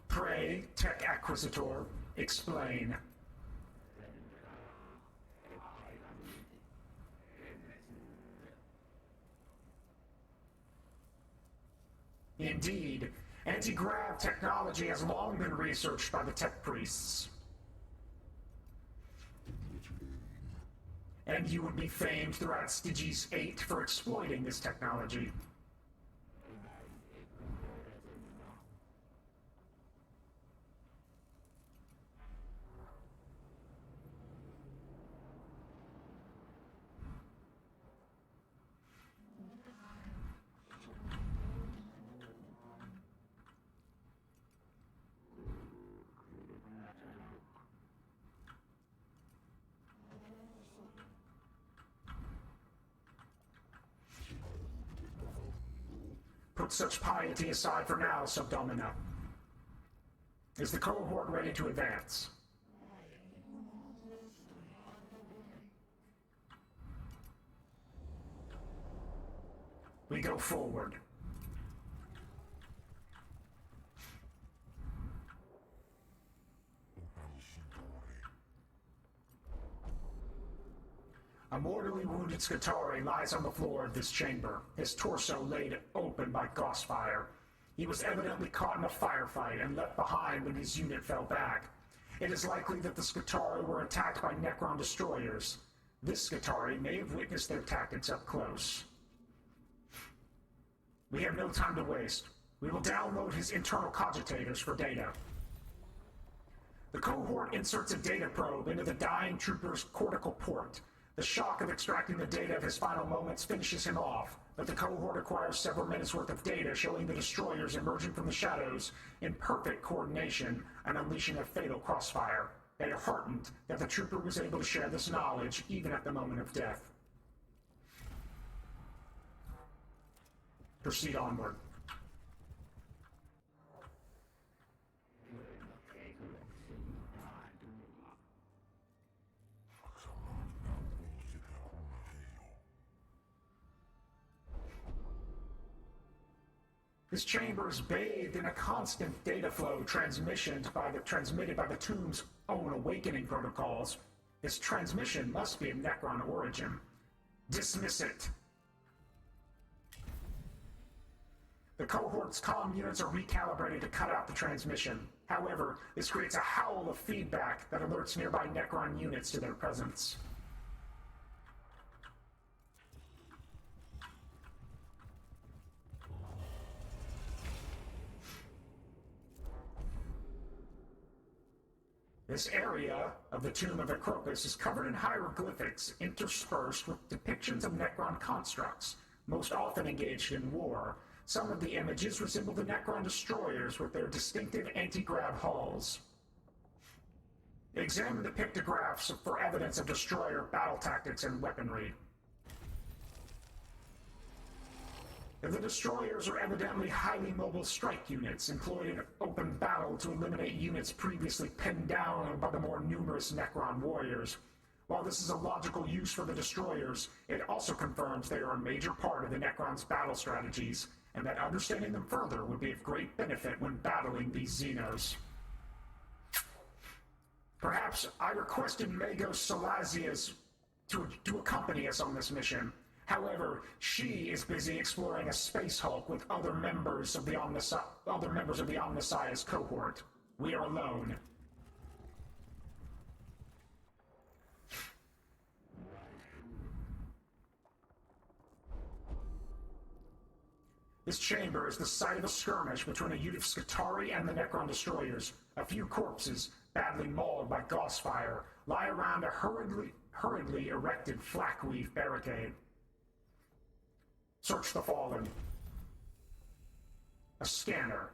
Speaker 2: Pray, Tech Acquisitor, explain. Indeed, anti-grav technology has long been researched by the tech priests. And you would be famed throughout Styges 8 for exploiting this technology. Put such piety aside for now, Subdomina. Is the cohort ready to advance? We go forward. A mortally wounded Scutari lies on the floor of this chamber, his torso laid open by gauss fire. He was evidently caught in a firefight and left behind when his unit fell back. It is likely that the Scutari were attacked by Necron destroyers. This Scutari may have witnessed their tactics up close. We have no time to waste. We will download his internal cogitators for data. The cohort inserts a data probe into the dying trooper's cortical port. The shock of extracting the data of his final moments finishes him off, that the cohort acquires several minutes worth of data showing the destroyers emerging from the shadows in perfect coordination and unleashing a fatal crossfire. They are heartened that the trooper was able to share this knowledge even at the moment of death. Proceed onward. This chamber is bathed in a constant data flow transmitted by the tomb's own awakening protocols. This transmission must be of Necron origin. Dismiss it. The cohort's comm units are recalibrated to cut out the transmission. However, this creates a howl of feedback that alerts nearby Necron units to their presence. This area of the Tomb of Acropus is covered in hieroglyphics interspersed with depictions of Necron constructs, most often engaged in war. Some of the images resemble the Necron destroyers with their distinctive anti-grav hulls. Examine the pictographs for evidence of destroyer battle tactics and weaponry. The destroyers are evidently highly mobile strike units employed in open battle to eliminate units previously pinned down by the more numerous Necron warriors. While this is a logical use for the destroyers, it also confirms they are a major part of the Necron's battle strategies, and that understanding them further would be of great benefit when battling these Xenos. Perhaps I requested Magos Salazias to accompany us on this mission. However, she is busy exploring a space hulk with other members of the Omnissiah's cohort. We are alone. This chamber is the site of a skirmish between a Outift Skitarii and the Necron destroyers. A few corpses, badly mauled by gauss fire, lie around a hurriedly erected flakweave barricade. Search the fallen. A scanner.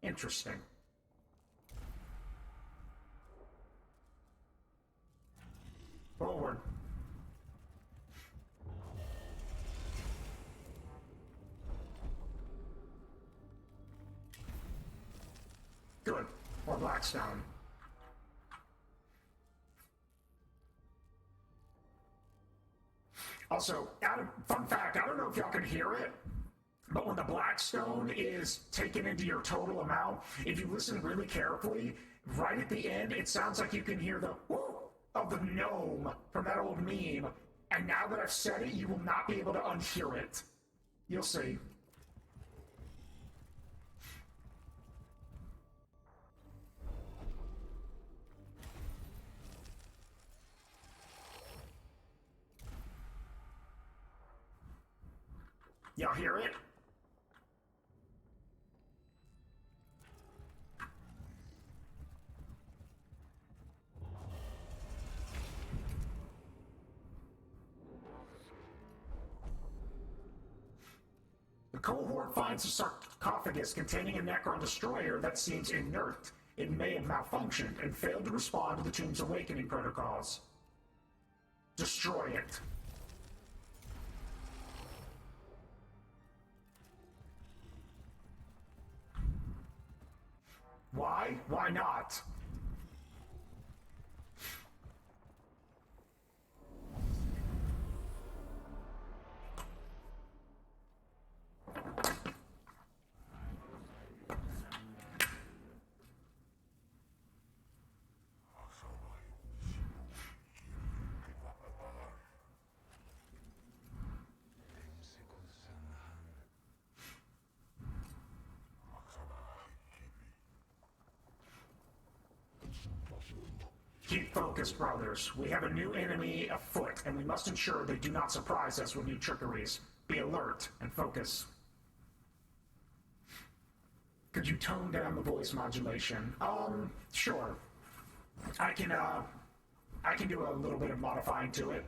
Speaker 2: Interesting. Forward. Good. Or Blackstone. Also, fun fact, I don't know if y'all can hear it, but when the Blackstone is taken into your total amount, if you listen really carefully, right at the end, it sounds like you can hear the whoo of the gnome from that old meme. And now that I've said it, you will not be able to unhear it. You'll see. Y'all hear it? The cohort finds a sarcophagus containing a Necron destroyer that seems inert. It may have malfunctioned and failed to respond to the Tomb's awakening protocols. Destroy it. Why? Why not? Keep focused, brothers. We have a new enemy afoot, and we must ensure they do not surprise us with new trickeries. Be alert and focus. Could you tone down the voice modulation? Sure. I can do a little bit of modifying to it.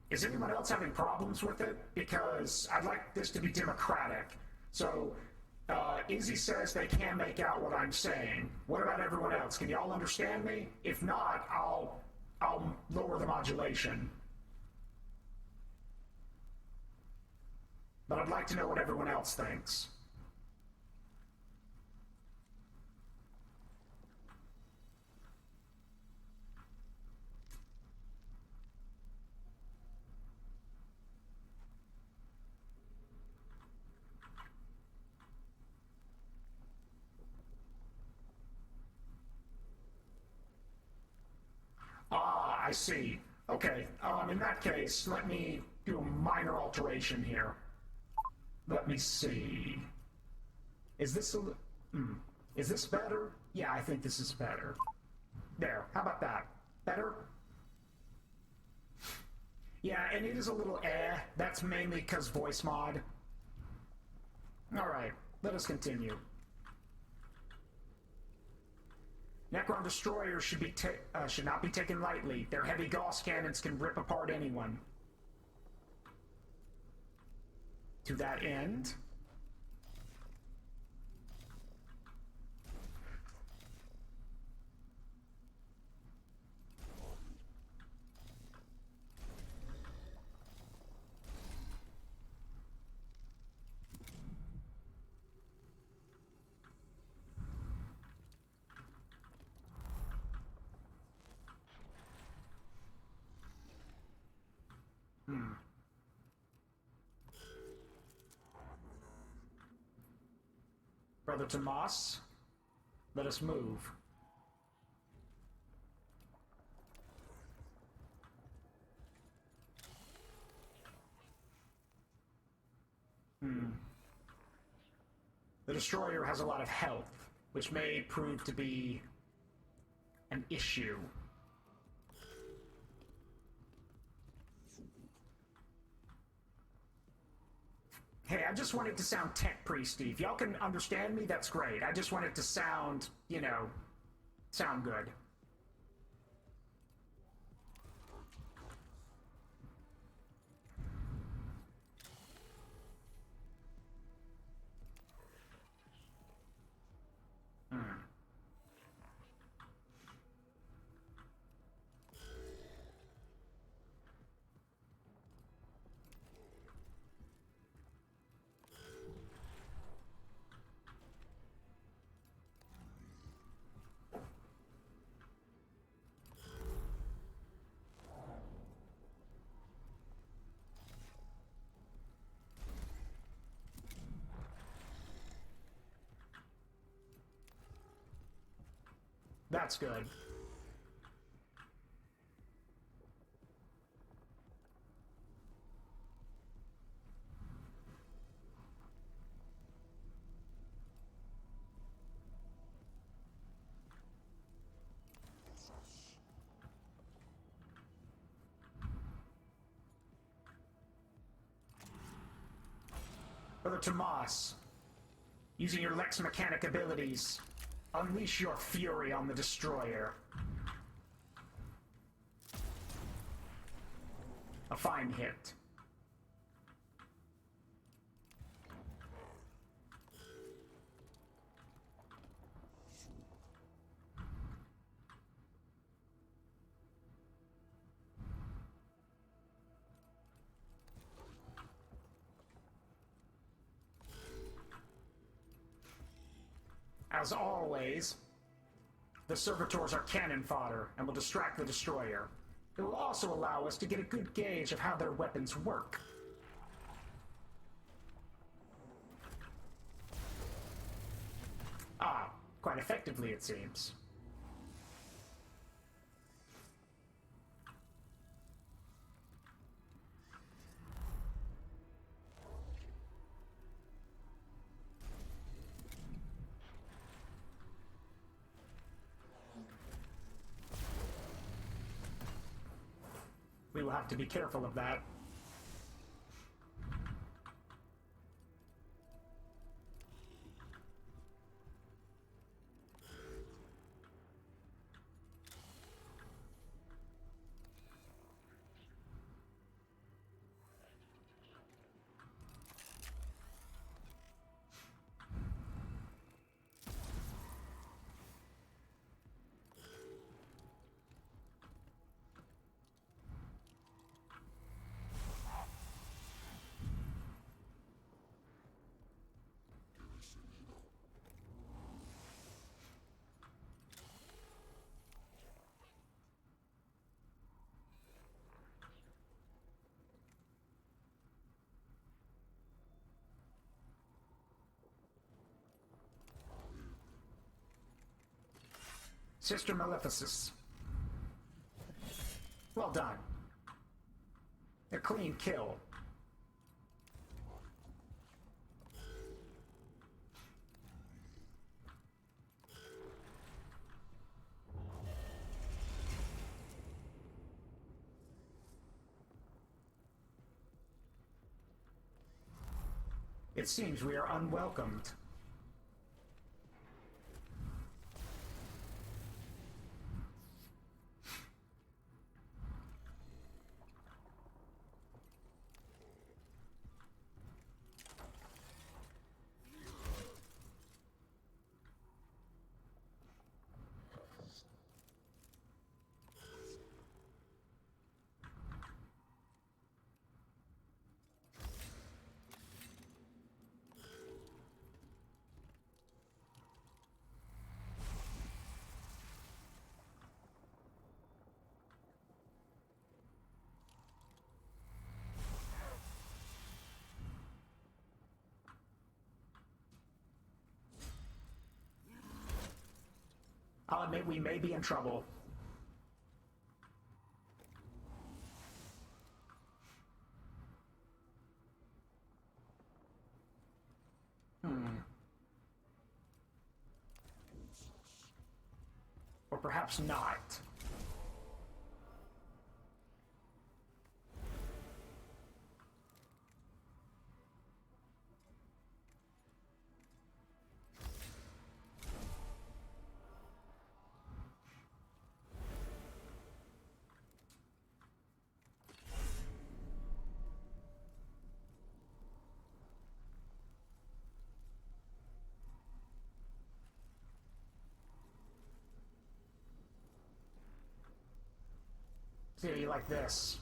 Speaker 2: Is anyone else having problems with it? Because I'd like this to be democratic. So, Izzy says they can't make out what I'm saying. What about everyone else? Can y'all understand me? If not, I'll lower the modulation. But I'd like to know what everyone else thinks. Ah, I see. Okay, in that case, let me do a minor alteration here. Let me see. Is this is this better? Yeah, I think this is better. There, how about that? Better? Yeah, and it is a little That's mainly because voice mod. Alright, let us continue. Necron destroyers should not be taken lightly. Their heavy Gauss cannons can rip apart anyone. To that end, Brother Tomas, let us move. The destroyer has a lot of health, which may prove to be an issue. Hey, I just want it to sound tech priesty. If y'all can understand me, that's great. I just want it to sound, you know, sound good. That's good. Brother Tomas, using your Lex Mechanic abilities, unleash your fury on the destroyer. A fine hit. As always, the servitors are cannon fodder and will distract the destroyer. It will also allow us to get a good gauge of how their weapons work. Ah, quite effectively it seems. We will have to be careful of that. Sister Maleficus. Well done. A clean kill. It seems we are unwelcomed. I'll admit we may be in trouble. Or perhaps not. See, like this.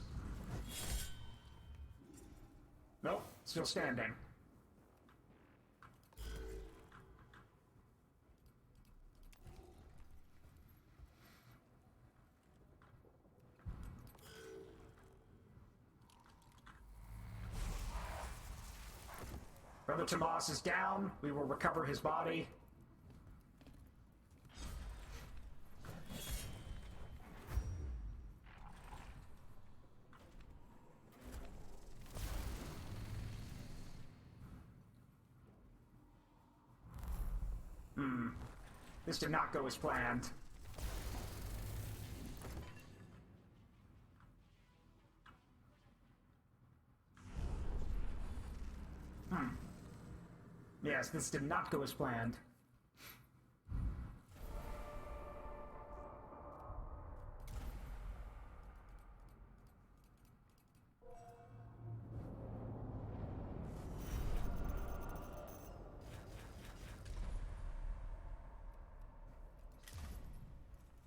Speaker 2: Nope, still standing. Brother Tomas is down. We will recover his body. This did not go as planned. Yes, this did not go as planned.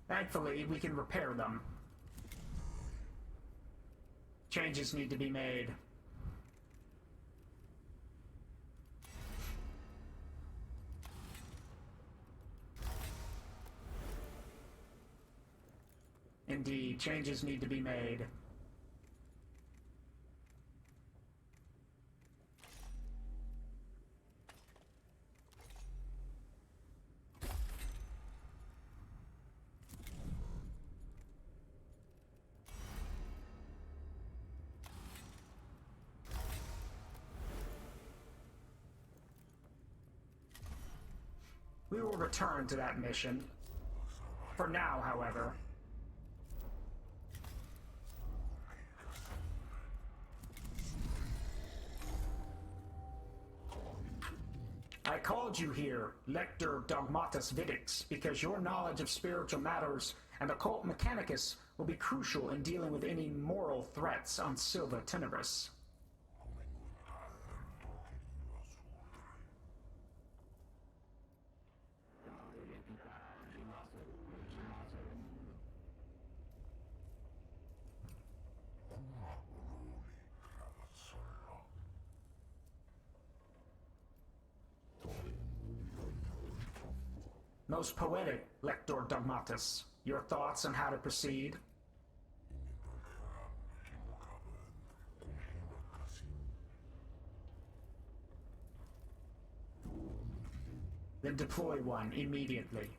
Speaker 2: Thankfully, we can repair them. Changes need to be made. Indeed, changes need to be made. We will return to that mission. For now, however. I called you here, Lector Dogmatus Vidix, because your knowledge of spiritual matters and occult mechanicus will be crucial in dealing with any moral threats on Silva Tenebris. Most poetic, Lector Dogmatus. Your thoughts on how to proceed? Then deploy one immediately.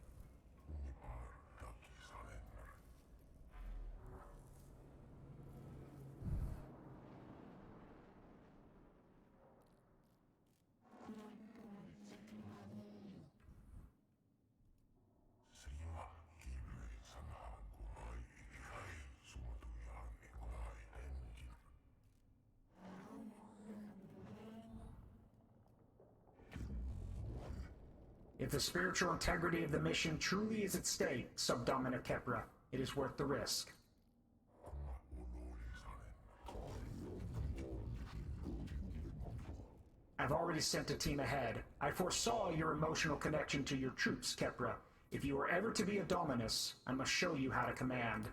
Speaker 2: If the spiritual integrity of the mission truly is at stake, Subdomina Kepra, it is worth the risk. I've already sent a team ahead. I foresaw your emotional connection to your troops, Kepra. If you are ever to be a Dominus, I must show you how to command.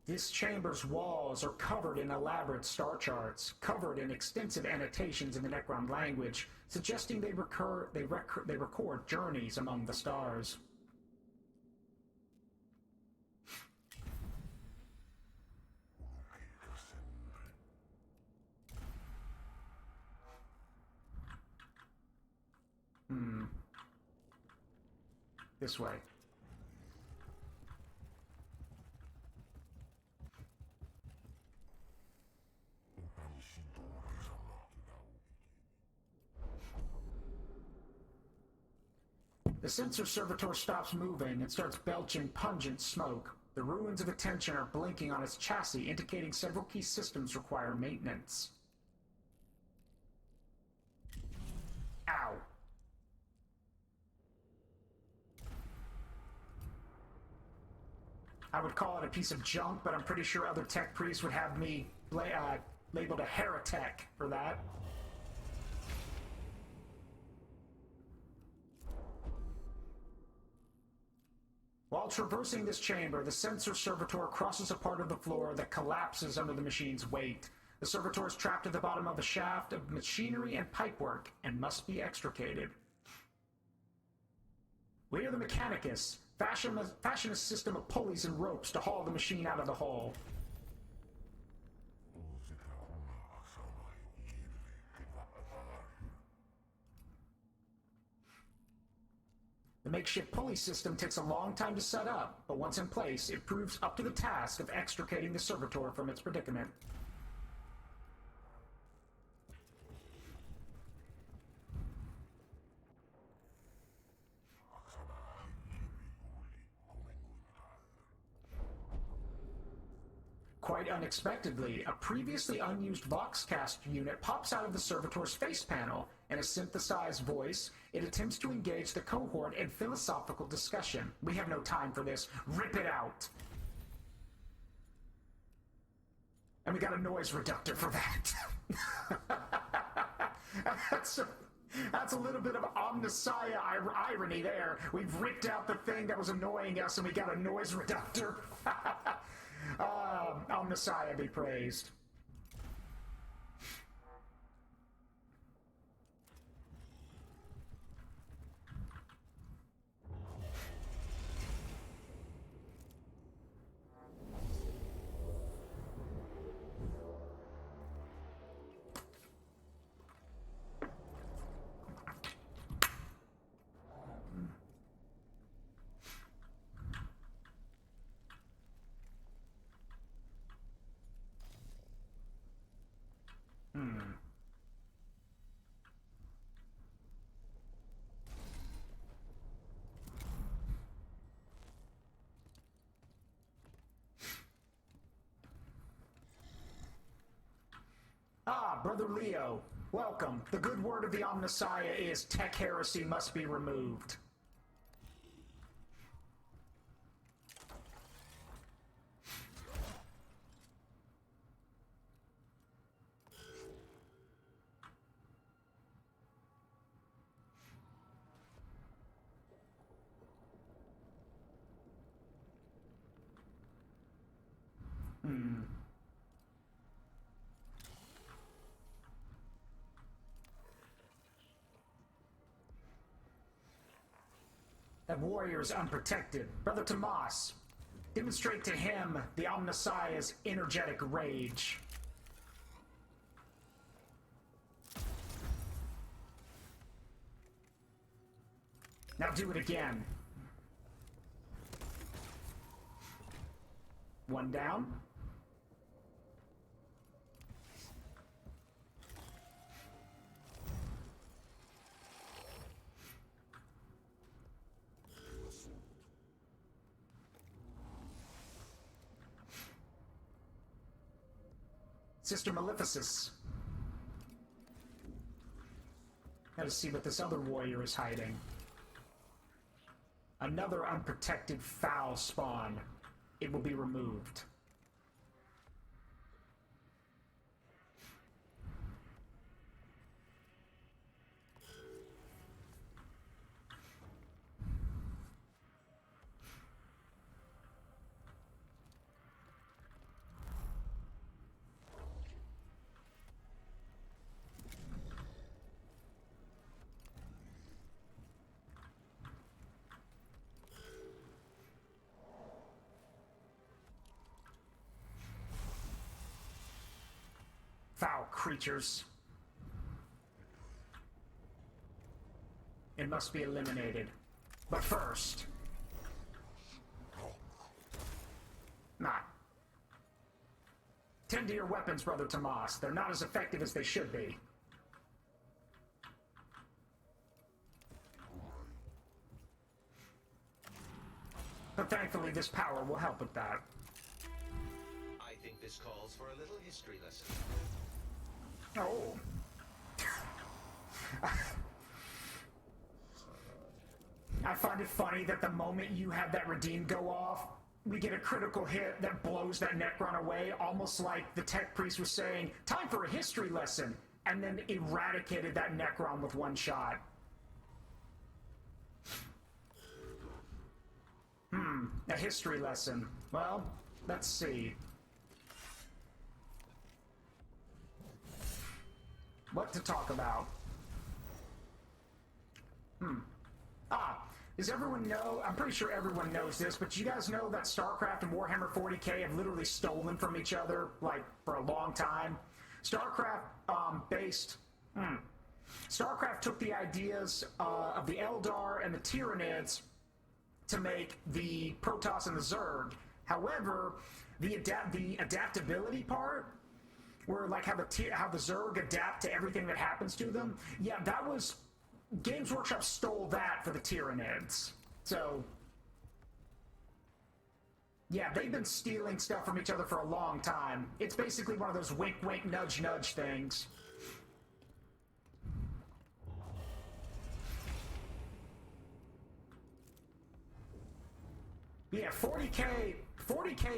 Speaker 2: This chamber's walls are covered in elaborate star charts, covered in extensive annotations in the Necron language, suggesting they record journeys among the stars. This way. The sensor servitor stops moving and starts belching pungent smoke. The ruins of attention are blinking on its chassis, indicating several key systems require maintenance. Ow. I would call it a piece of junk, but I'm pretty sure other tech priests would have me labeled a heretic for that. While traversing this chamber, the sensor servitor crosses a part of the floor that collapses under the machine's weight. The servitor is trapped at the bottom of a shaft of machinery and pipework and must be extricated. We are the Mechanicus. Fashion a system of pulleys and ropes to haul the machine out of the hole. The makeshift pulley system takes a long time to set up, but once in place, it proves up to the task of extricating the servitor from its predicament. Quite unexpectedly, a previously unused Voxcast unit pops out of the servitor's face panel. In a synthesized voice, it attempts to engage the cohort in philosophical discussion. We have no time for this. Rip it out! And we got a noise reductor for that. That's a little bit of Omnissiah irony there. We've ripped out the thing that was annoying us and we got a noise reductor. Omnissiah be praised. Brother Leo, welcome. The good word of the Omnissiah is tech heresy must be removed. That warrior is unprotected. Brother Tomas, demonstrate to him the Omnissiah's energetic rage. Now do it again. One down. Sister Maleficus. Gotta see what this other warrior is hiding. Another unprotected foul spawn. It will be removed. Foul creatures. It must be eliminated. But first... Not. Tend to your weapons, Brother Tomas. They're not as effective as they should be. But thankfully, this power will help with that.
Speaker 4: I think this calls for a little history lesson.
Speaker 2: Oh. I find it funny that the moment you have that redeem go off, we get a critical hit that blows that Necron away, almost like the tech priest was saying, time for a history lesson, and then eradicated that Necron with one shot. A history lesson. Well, let's see. What to talk about? Does everyone know? I'm pretty sure everyone knows this, but you guys know that StarCraft and Warhammer 40K have literally stolen from each other, like, for a long time? StarCraft took the ideas of the Eldar and the Tyranids to make the Protoss and the Zerg. However, the adaptability part, where like how the Zerg adapt to everything that happens to them, yeah, that was Games Workshop stole that for the Tyranids. So yeah, they've been stealing stuff from each other for a long time. It's basically one of those wink wink nudge nudge things. Yeah, 40K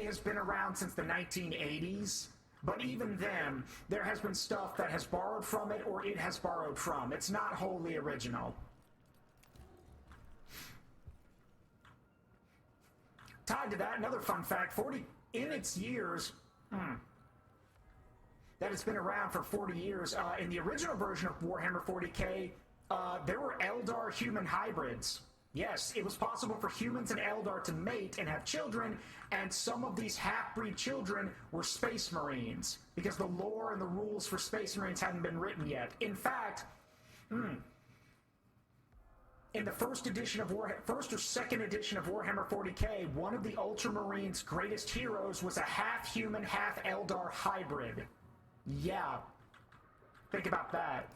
Speaker 2: has been around since the 1980s, but even then, there has been stuff that has borrowed from it or it has borrowed from. It's not wholly original. Tied to that, another fun fact, in its years, that it's been around for 40 years, in the original version of Warhammer 40K, there were Eldar human hybrids. Yes, it was possible for humans and Eldar to mate and have children, and some of these half-breed children were Space Marines, because the lore and the rules for Space Marines hadn't been written yet. In fact, in the first or second edition of Warhammer 40K, one of the Ultramarines' greatest heroes was a half-human, half-Eldar hybrid. Yeah, think about that.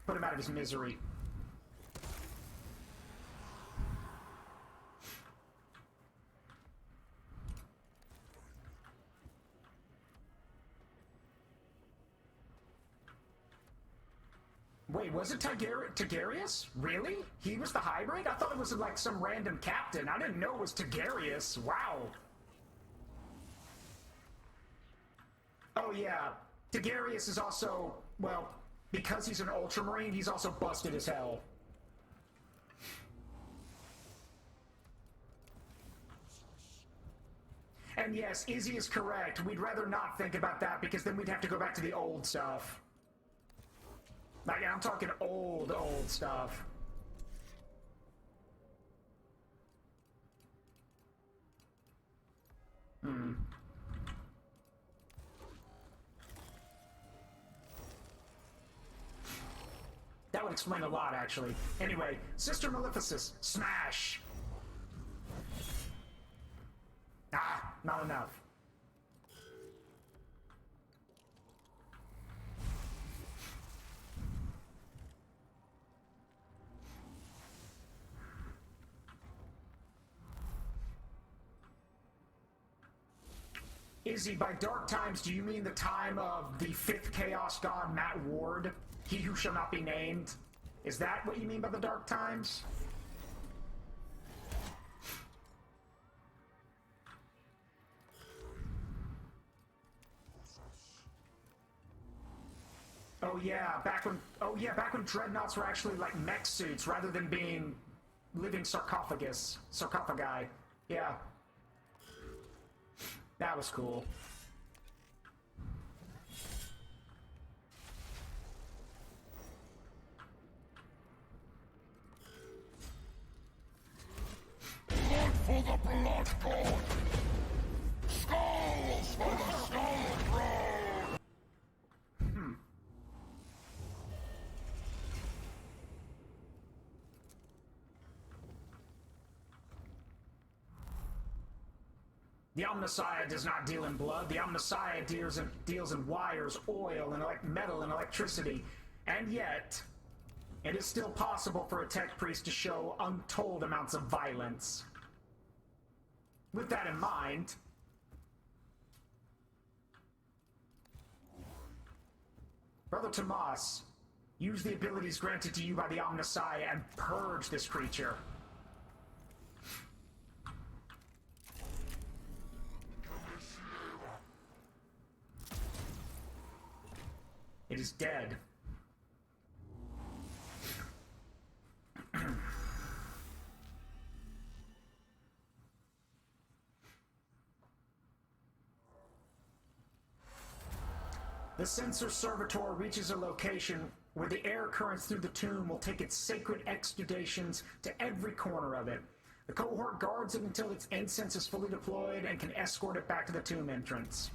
Speaker 2: Put him out of his misery. Wait, was it Tigarius? Really? He was the hybrid? I thought it was like some random captain. I didn't know it was Tigarius. Wow. Oh yeah, Tigarius is also, well, because he's an Ultramarine, he's also busted as hell. And yes, Izzy is correct. We'd rather not think about that because then we'd have to go back to the old stuff. Like, I'm talking old stuff. That would explain a lot, actually. Anyway, Sister Maleficus, smash! Ah, not enough. Izzy, by dark times, do you mean the time of the 5th Chaos God, Matt Ward? He who shall not be named? Is that what you mean by the dark times? Oh yeah, back when dreadnoughts were actually like mech suits rather than being living sarcophagi. Yeah. That was cool.
Speaker 3: Blood for the blood god! Skulls for the skull throne!
Speaker 2: The Omnissiah does not deal in blood. The Omnissiah deals in wires, oil, and metal and electricity. And yet, it is still possible for a tech priest to show untold amounts of violence. With that in mind, Brother Tomas, use the abilities granted to you by the Omnissiah and purge this creature. It is dead. The Censor Servitor reaches a location where the air currents through the tomb will take its sacred exudations to every corner of it. The cohort guards it until its incense is fully deployed and can escort it back to the tomb entrance.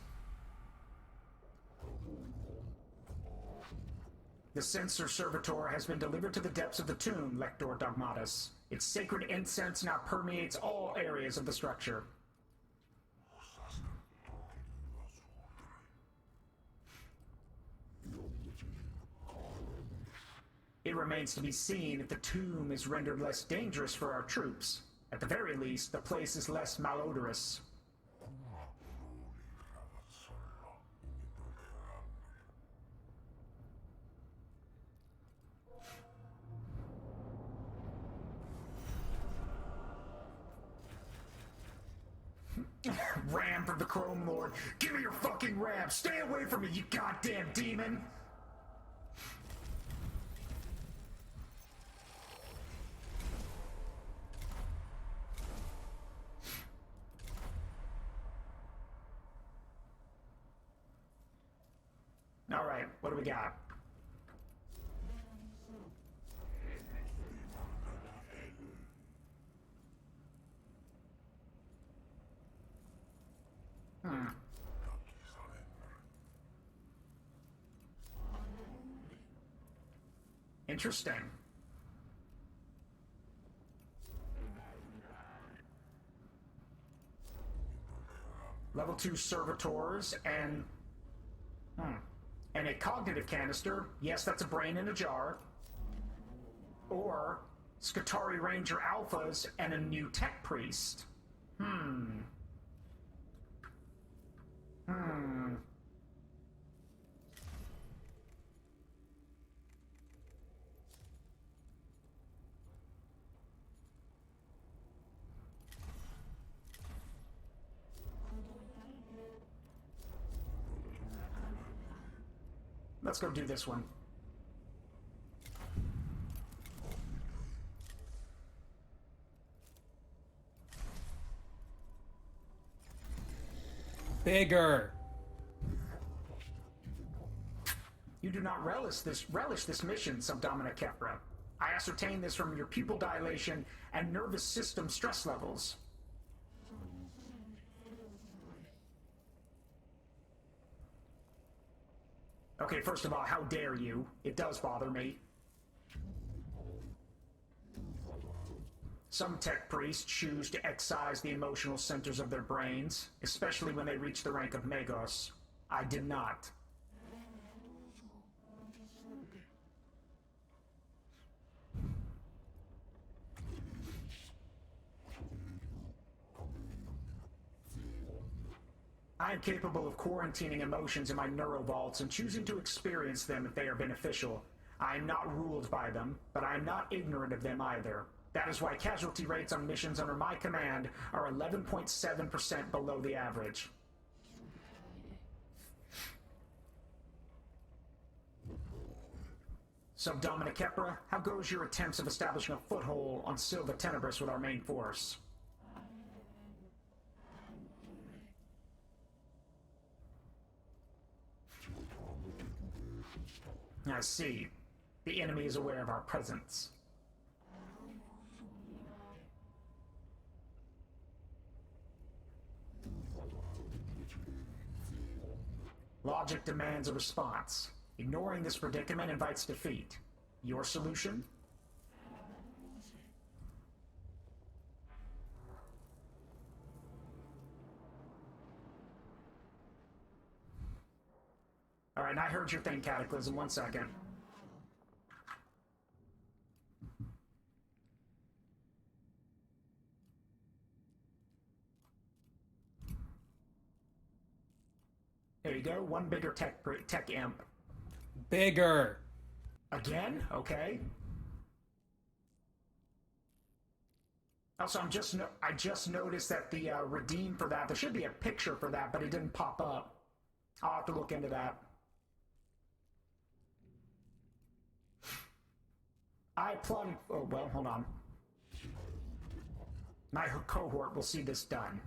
Speaker 2: The Censor Servitor has been delivered to the depths of the tomb, Lector Dogmatus. Its sacred incense now permeates all areas of the structure. It remains to be seen if the tomb is rendered less dangerous for our troops. At the very least, the place is less malodorous. Ram from the Chrome Lord. Give me your fucking ram. Stay away from me, you goddamn demon. All right, what do we got? Interesting. Level 2 servitors and a cognitive canister. Yes, that's a brain in a jar. Or Skitarii Ranger alphas and a new tech priest. Let's go do this one.
Speaker 5: Bigger.
Speaker 2: You do not relish this mission, Subdomina Kepra. I ascertain this from your pupil dilation and nervous system stress levels. Okay, first of all, how dare you? It does bother me. Some tech priests choose to excise the emotional centers of their brains, especially when they reach the rank of Magos. I did not. I am capable of quarantining emotions in my neurovaults and choosing to experience them if they are beneficial. I am not ruled by them, but I am not ignorant of them either. That is why casualty rates on missions under my command are 11.7% below the average. So, Dominic Kepra, how goes your attempts of establishing a foothold on Silva Tenebris with our main force? I see. The enemy is aware of our presence. Logic demands a response. Ignoring this predicament invites defeat. Your solution? Alright, I heard your thing, Cataclysm. 1 second. There you go. One bigger tech imp.
Speaker 5: Bigger.
Speaker 2: Again? Okay. Also, I just noticed that the redeem for that, there should be a picture for that, but it didn't pop up. I'll have to look into that. I applaud. Oh, well, hold on. My cohort will see this done.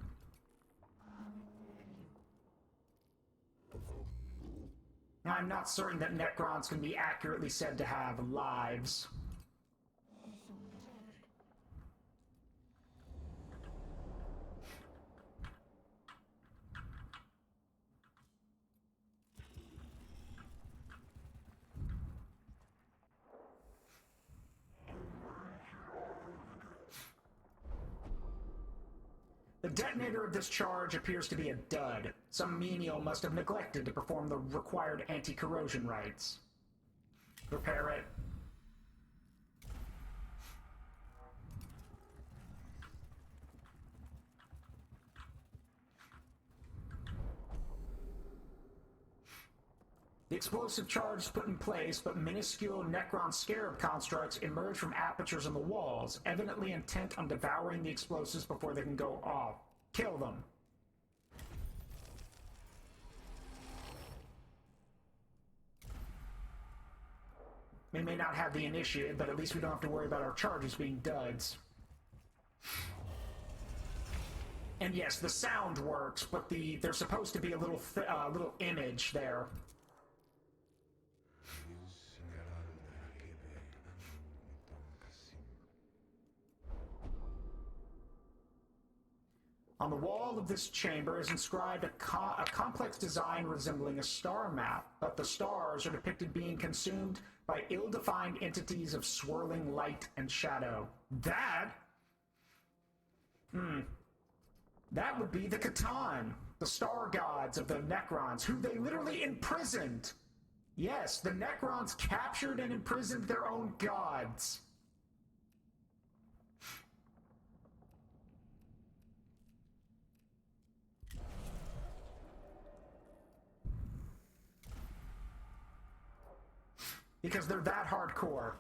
Speaker 2: Now, I'm not certain that Necrons can be accurately said to have lives. The detonator of this charge appears to be a dud. Some menial must have neglected to perform the required anti-corrosion rites. Repair it. The explosive charge is put in place, but minuscule Necron scarab constructs emerge from apertures in the walls, evidently intent on devouring the explosives before they can go off. Kill them. We may not have the initiative, but at least we don't have to worry about our charges being duds. And yes, the sound works, but there's supposed to be a little image there. On the wall of this chamber is inscribed a complex design resembling a star map, but the stars are depicted being consumed by ill-defined entities of swirling light and shadow. That would be the Catan, the star gods of the Necrons, who they literally imprisoned. Yes, the Necrons captured and imprisoned their own gods. Because they're that hardcore.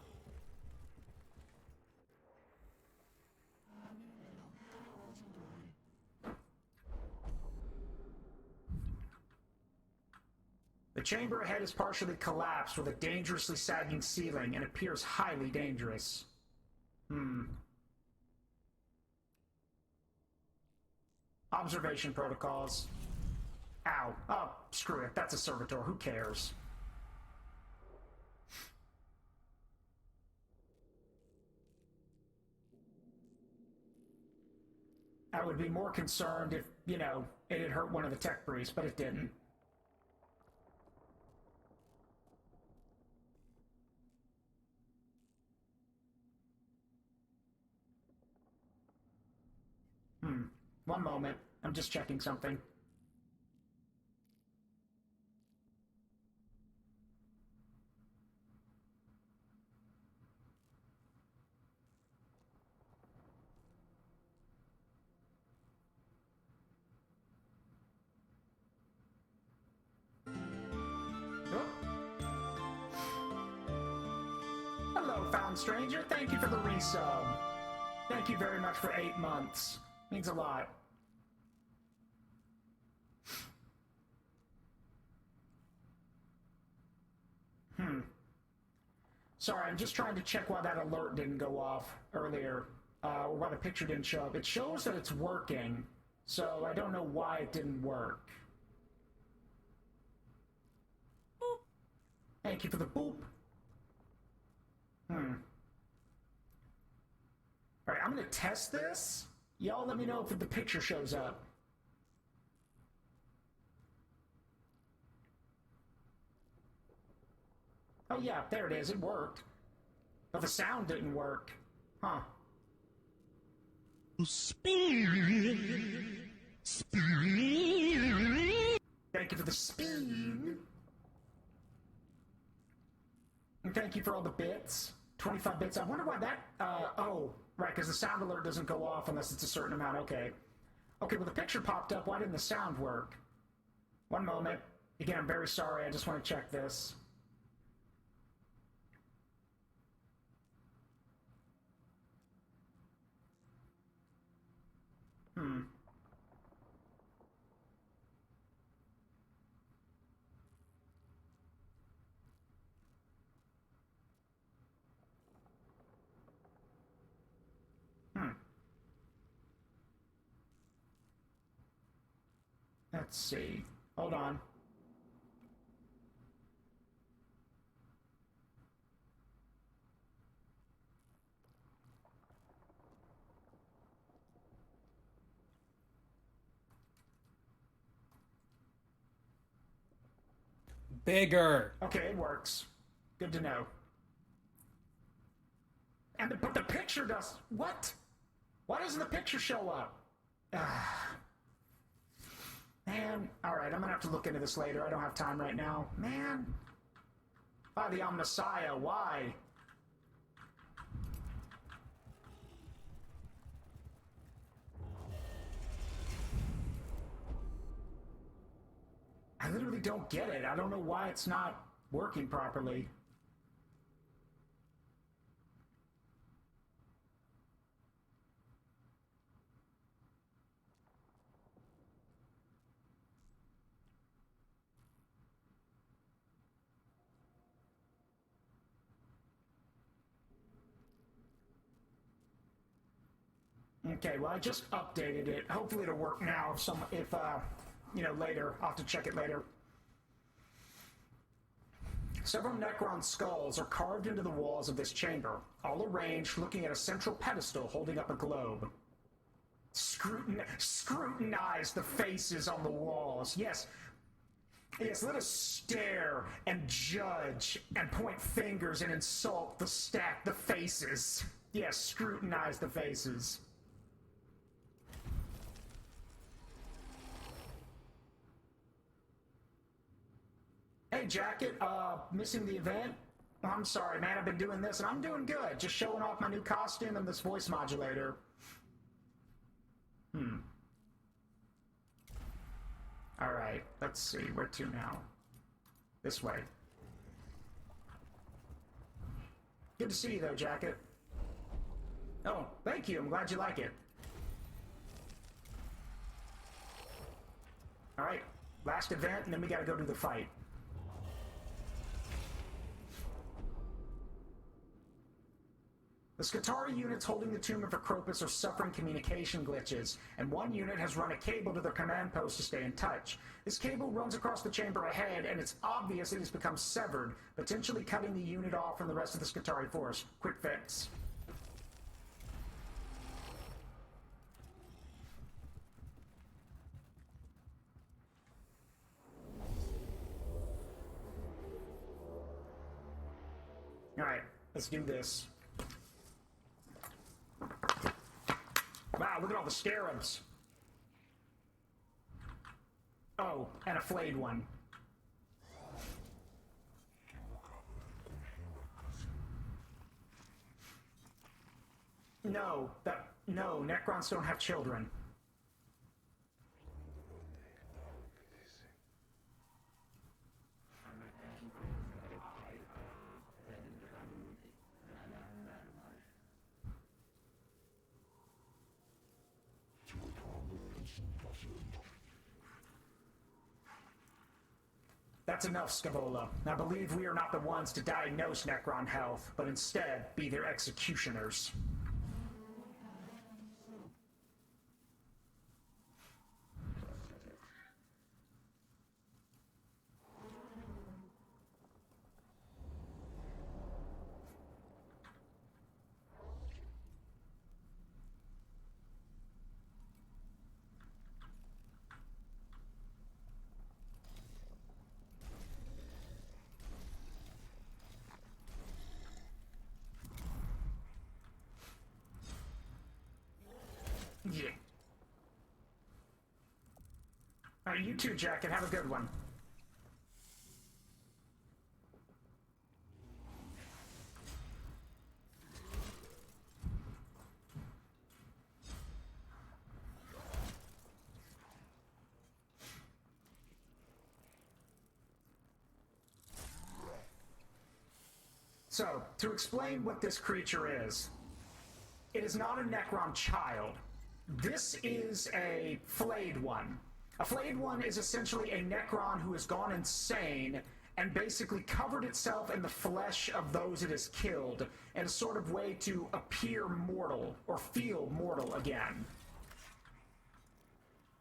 Speaker 2: The chamber ahead is partially collapsed with a dangerously sagging ceiling and appears highly dangerous. Observation protocols. Ow. Oh, screw it. That's a servitor. Who cares? I would be more concerned if, it had hurt one of the tech priests, but it didn't. One moment. I'm just checking something. Profound Stranger. Thank you for the resub. Thank you very much for 8 months. Means a lot. Sorry, I'm just trying to check why that alert didn't go off earlier, or why the picture didn't show up. It shows that it's working, so I don't know why it didn't work. Boop. Thank you for the boop. Alright, I'm gonna test this. Y'all let me know if the picture shows up. Oh yeah, there it is, it worked. But the sound didn't work. Huh.
Speaker 3: Speed.
Speaker 2: Thank you for the speed. And thank you for all the bits. 25 bits. I wonder why that, oh, right, because the sound alert doesn't go off unless it's a certain amount. Okay. Okay, well the picture popped up. Why didn't the sound work? One moment. Again, I'm very sorry. I just want to check this. Let's see. Hold on.
Speaker 5: Bigger.
Speaker 2: Okay, it works. Good to know. But the picture does... What? Why doesn't the picture show up? Man, alright, I'm gonna have to look into this later. I don't have time right now. Man. By the Omnissiah, why? I literally don't get it. I don't know why it's not working properly. Okay, well, I just updated it. Hopefully it'll work now if you know, later. I'll have to check it later. Several Necron skulls are carved into the walls of this chamber, all arranged looking at a central pedestal holding up a globe. Scrutinize the faces on the walls. Yes, let us stare and judge and point fingers and insult the faces. Yes, scrutinize the faces. Hey, Jacket, missing the event? I'm sorry, man, I've been doing this, and I'm doing good. Just showing off my new costume and this voice modulator. Alright, let's see, where to now? This way. Good to see you, though, Jacket. Oh, thank you, I'm glad you like it. Alright, last event, and then we gotta go do the fight. The Skitarii units holding the tomb of Acropus are suffering communication glitches, and one unit has run a cable to their command post to stay in touch. This cable runs across the chamber ahead, and it's obvious it has become severed, potentially cutting the unit off from the rest of the Skitarii force. Quick fix. Alright, let's do this. Wow, look at all the scarabs. Oh, and a flayed one. No, Necrons don't have children. That's enough, Scavola. I believe we are not the ones to diagnose Necron health, but instead be their executioners. Yeah. Alright, you too, Jack, and have a good one. So, to explain what this creature is, it is not a Necron child. This is a flayed one. A flayed one is essentially a Necron who has gone insane and basically covered itself in the flesh of those it has killed in a sort of way to appear mortal or feel mortal again.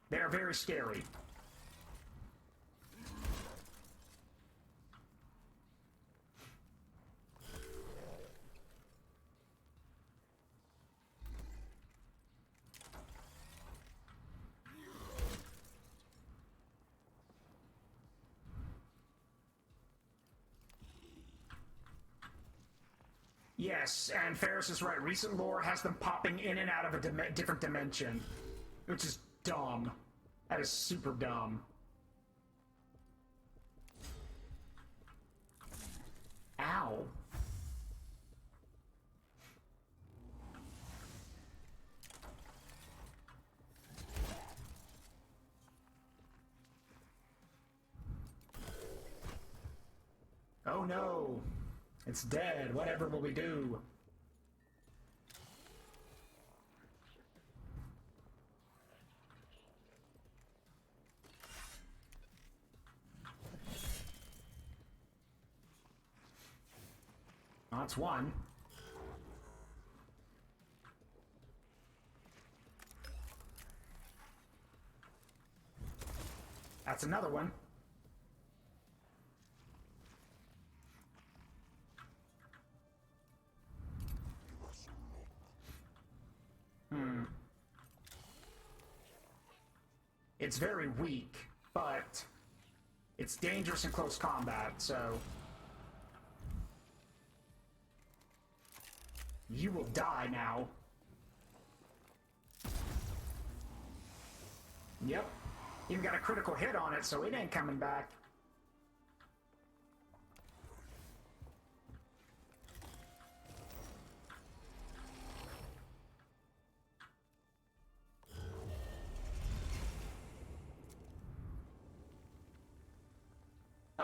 Speaker 2: They are very scary. Yes, and Ferris is right. Recent lore has them popping in and out of a different dimension, which is dumb. That is super dumb. Ow. Oh no. It's dead. Whatever will we do? That's one. That's another one. It's very weak, but it's dangerous in close combat, so... You will die now. Yep. Even got a critical hit on it, so it ain't coming back.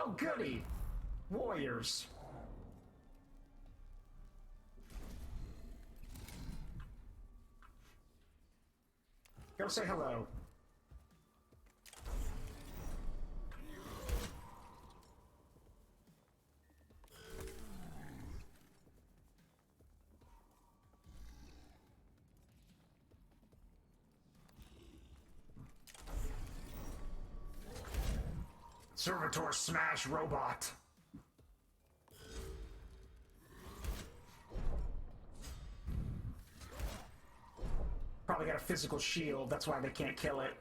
Speaker 2: Oh, goody! Warriors. Go say hello. Servitor smash robot. Probably got a physical shield, that's why they can't kill it.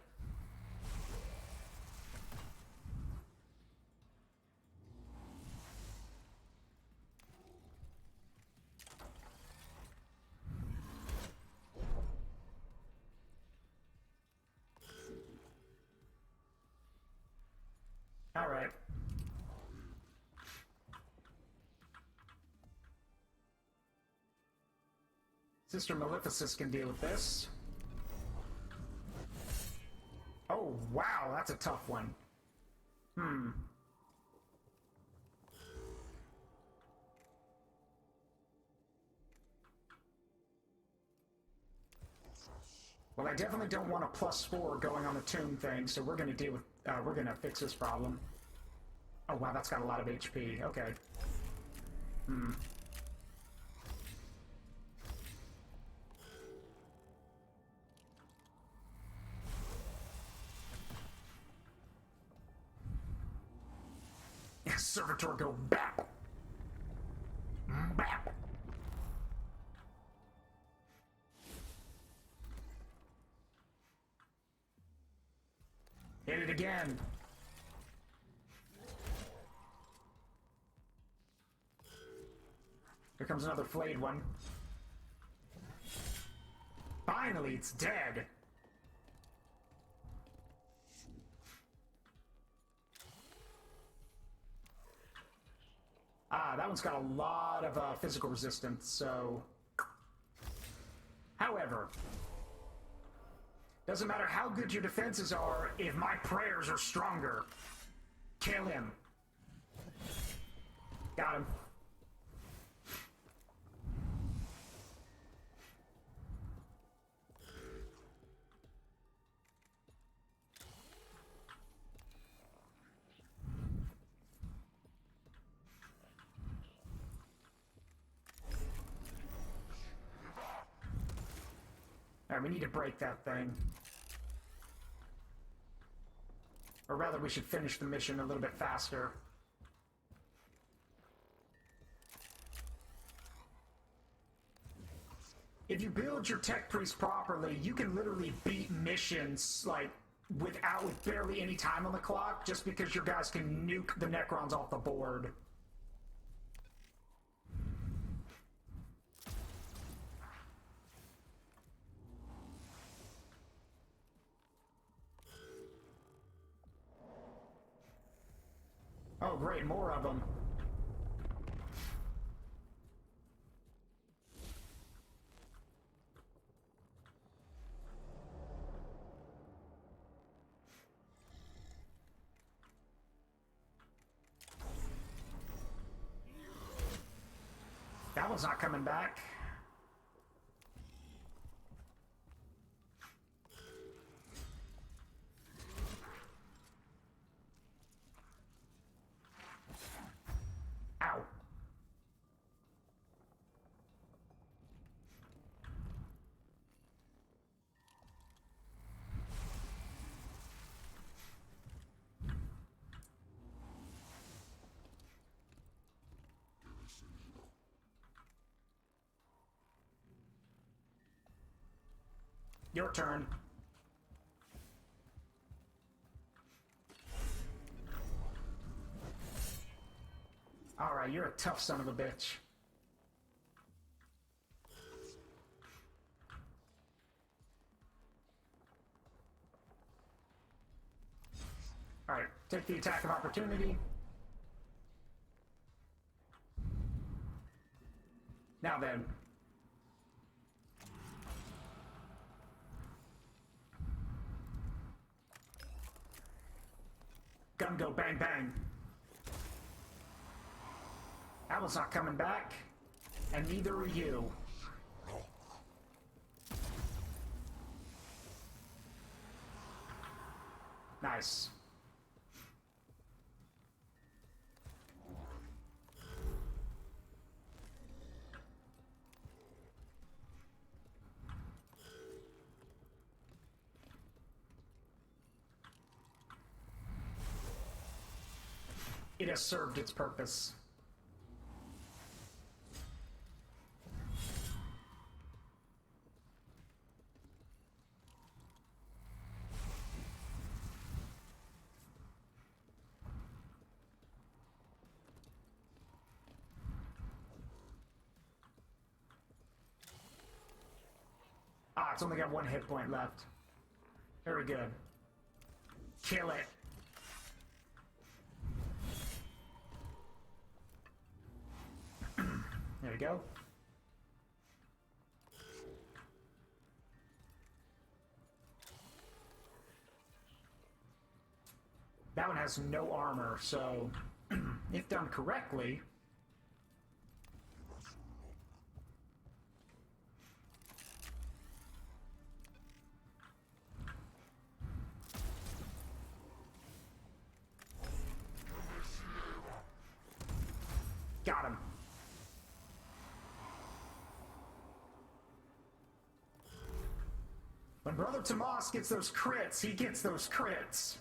Speaker 2: All right. Sister Maleficus can deal with this. Oh, wow, that's a tough one. Well, I definitely don't want a +4 going on the tomb thing, so we're gonna deal with, we're gonna fix this problem. Oh wow, that's got a lot of HP. Okay. Hmm. Servitor, go bap! Bap! Hit it again! Here comes another flayed one. Finally, it's dead! Ah, that one's got a lot of physical resistance, so... However, doesn't matter how good your defenses are if my prayers are stronger. Kill him. Got him. Alright, we need to break that thing. Or rather, we should finish the mission a little bit faster. If you build your tech priest properly, you can literally beat missions, like, with barely any time on the clock, just because your guys can nuke the Necrons off the board. Oh, great, more of them. That one's not coming back. Ow. Your turn. Alright, you're a tough son of a bitch. Alright, take the attack of opportunity. Now then. Gun go bang bang. That one's not coming back, and neither are you. Nice. It has served its purpose. Ah, it's only got one hit point left. Very good. Kill it. There we go. That one has no armor, so if done correctly... Got him. When Brother Tomas gets those crits, he gets those crits.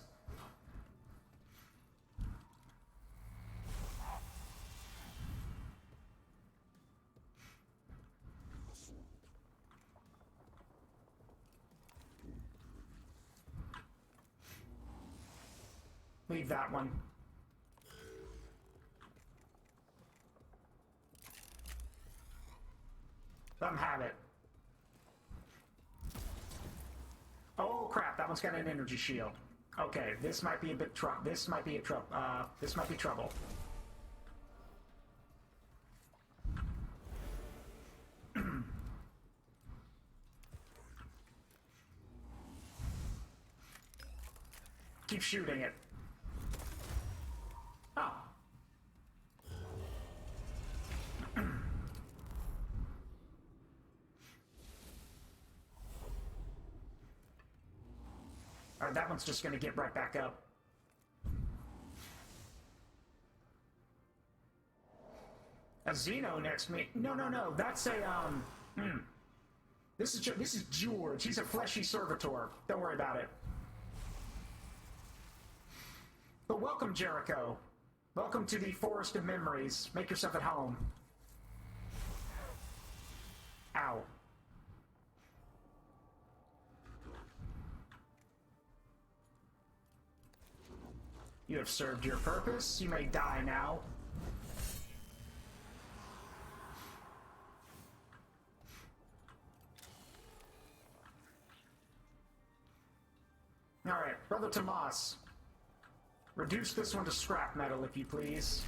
Speaker 2: Leave that one. Let him have it. Oh crap, that one's got an energy shield. Okay, this might be a bit this might be trouble. Keep shooting it. Oh. Alright, that one's just gonna get right back up. A Xeno next to me. No, that's a, This is George. He's a fleshy servitor. Don't worry about it. But welcome, Jericho. Welcome to the Forest of Memories. Make yourself at home. Ow. You have served your purpose. You may die now. Alright, Brother Tomas. Reduce this one to scrap metal, if you please.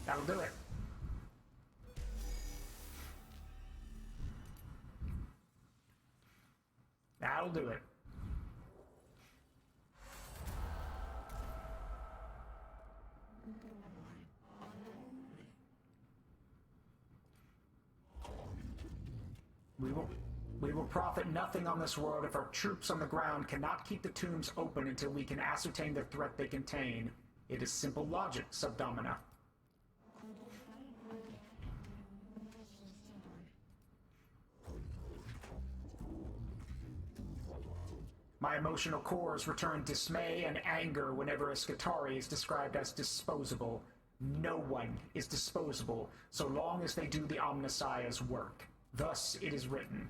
Speaker 2: That'll do it. That'll do it. We will profit nothing on this world if our troops on the ground cannot keep the tombs open until we can ascertain the threat they contain. It is simple logic, Subdomina. My emotional cores return dismay and anger whenever a Skitarii is described as disposable. No one is disposable so long as they do the Omnissiah's work. Thus it is written.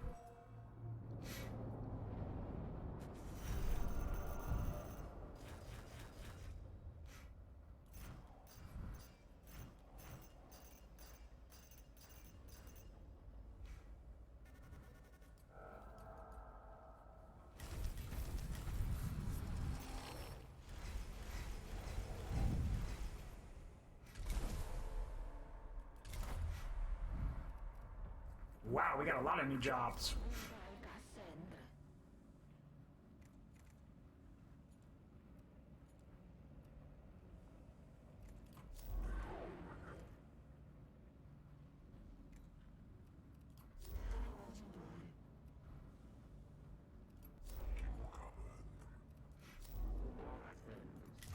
Speaker 2: Wow, we got a lot of new jobs.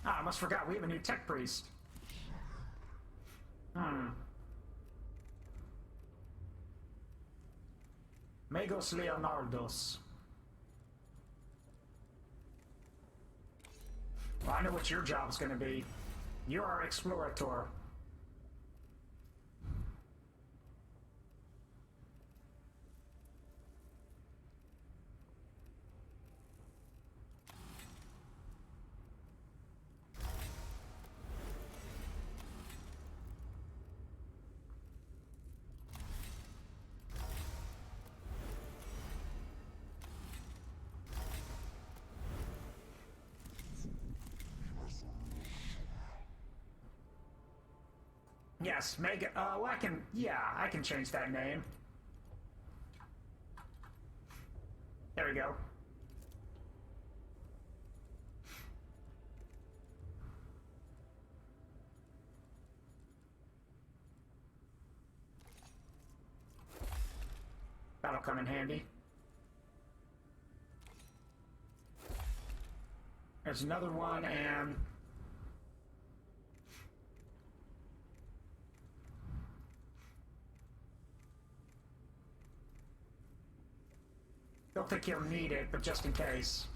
Speaker 2: Ah, I almost forgot, we have a new tech priest. Magos Leonardos. Well, I know what your job's gonna be. You're our explorator. Yes, Mega. Oh, I can. Yeah, I can change that name. There we go. come in handy. There's another one, and... don't think he'll need it, but just in case.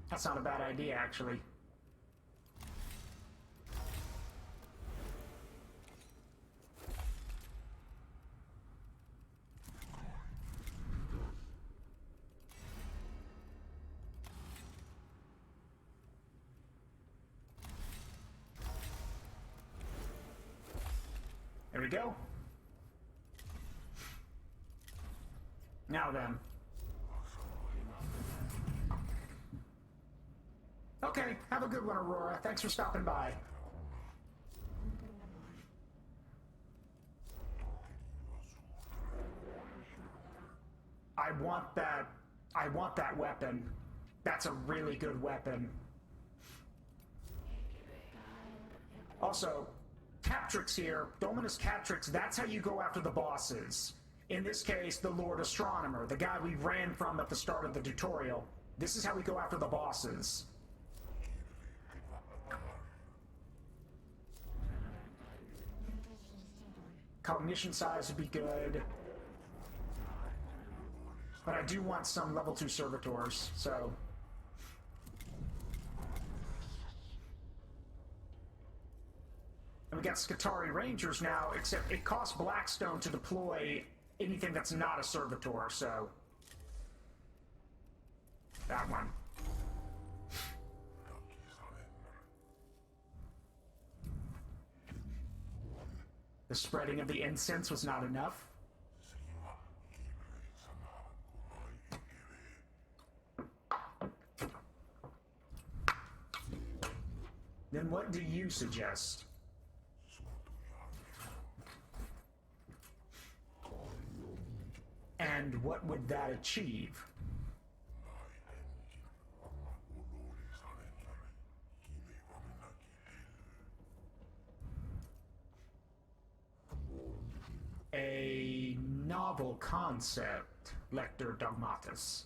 Speaker 2: That's not a bad idea, actually. There we go. Now then. Okay, have a good one, Aurora. Thanks for stopping by. I want that weapon. That's a really good weapon. Also, Captrix here, Dominus Captrix, that's how you go after the bosses. In this case, the Lord Astronomer, the guy we ran from at the start of the tutorial. This is how we go after the bosses. Cognition size would be good. But I do want some level 2 servitors, so... and we got Skitarii Rangers now, except it costs Blackstone to deploy anything that's not a servitor, so... that one. The spreading of the incense was not enough. Then what do you suggest? And what would that achieve? A novel concept, Lector Dogmatus.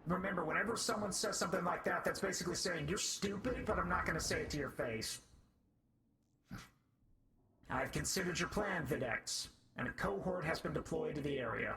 Speaker 2: Remember, whenever someone says something like that, that's basically saying, you're stupid, but I'm not going to say it to your face. I've considered your plan, Videx, and a cohort has been deployed to the area.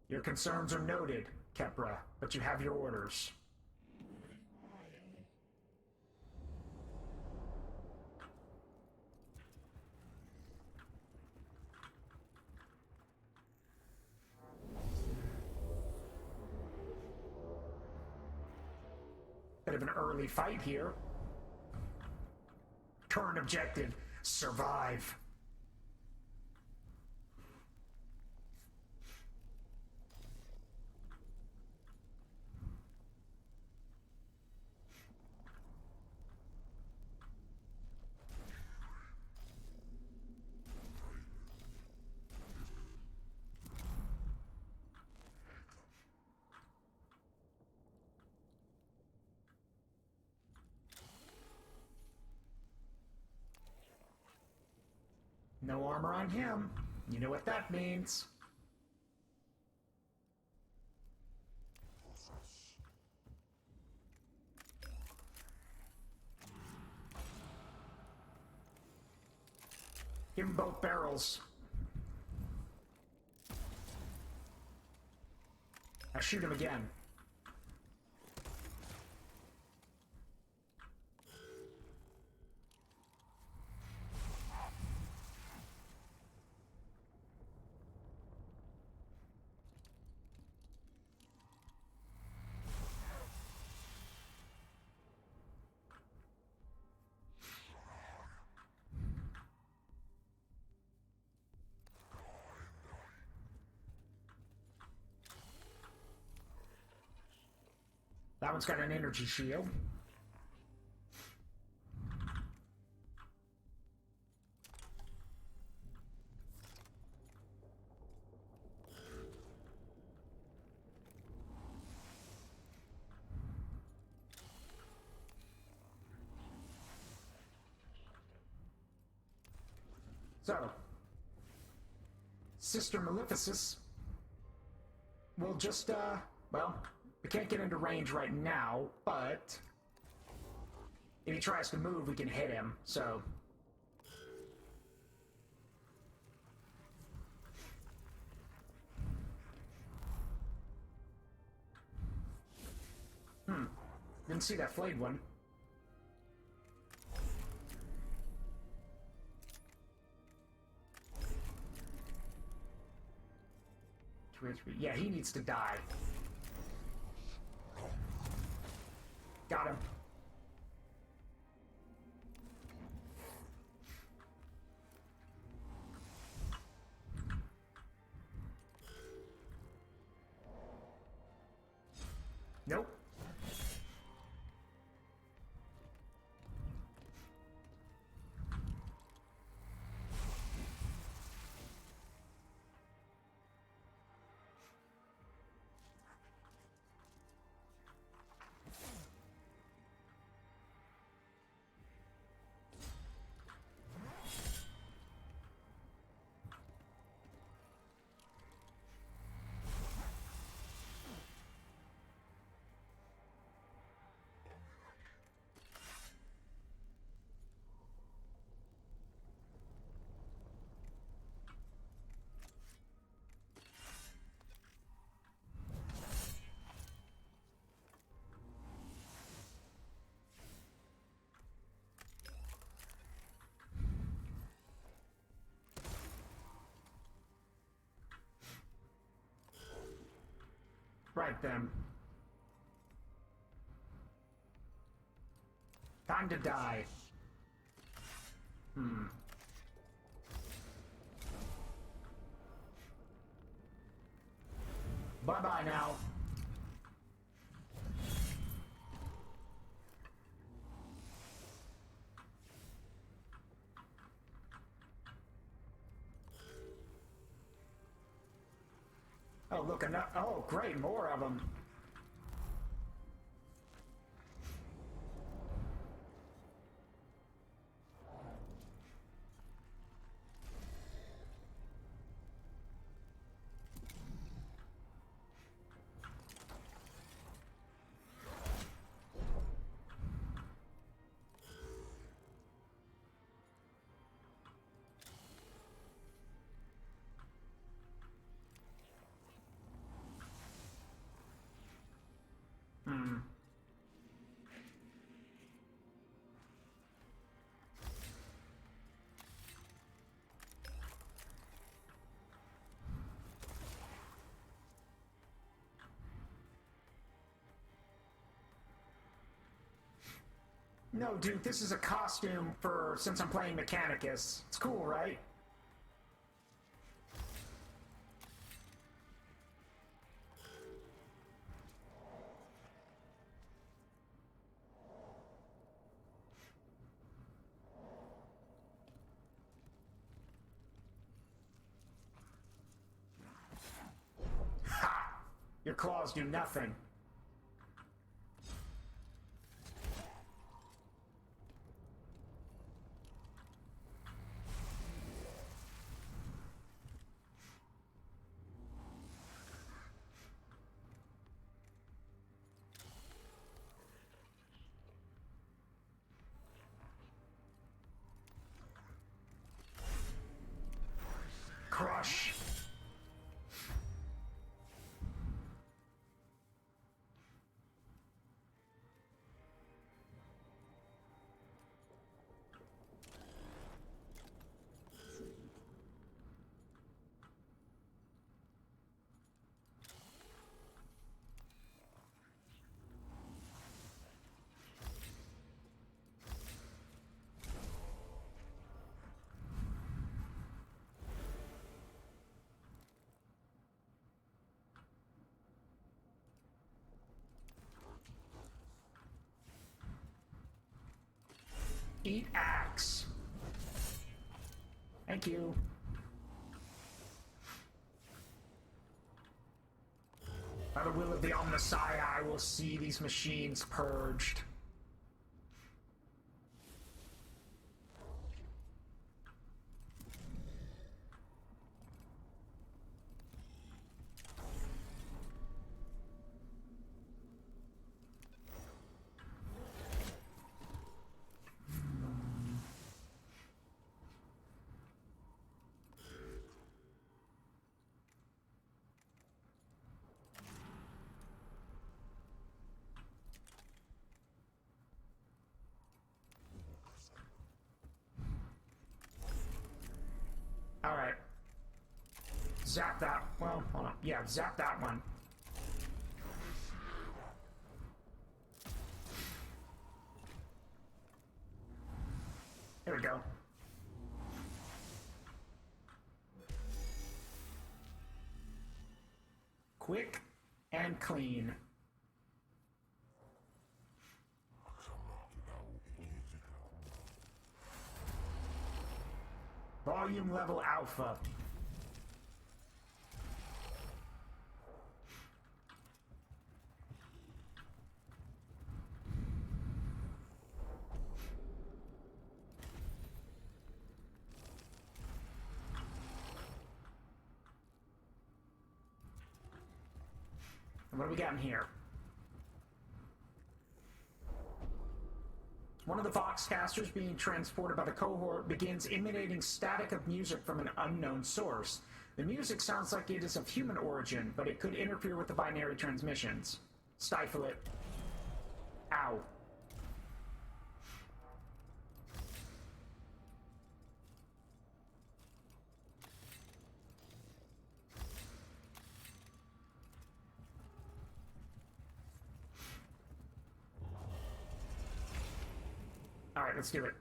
Speaker 2: Your concerns are noted, Kepra, but you have your orders. Bit of an early fight here. Current objective, survive. No armor on him. You know what that means. Give him both barrels. Now shoot him again. that one's got an energy shield. So, Sister Maleficus will just, well, we can't get into range right now, but if he tries to move, we can hit him, so. Didn't see that flayed one. Yeah, he needs to die. Got him. Nope. Right then. Time to die. Bye-bye now. Oh, look, oh, great, more of them. No, dude, this is a costume for since I'm playing Mechanicus. It's cool, right? Ha! Your claws do nothing. Crush. Eat axe. Thank you. By the will of the Omnissiah, I will see these machines purged. Alright. Zap that. Well, hold on. Yeah, zap that one. There we go. Quick and clean. Volume level alpha. What do we got in here? One of the Voxcasters being transported by the cohort begins emanating static of music from an unknown source. The music sounds like it is of human origin, but it could interfere with the binary transmissions. Stifle it. Ow. Alright, let's do it.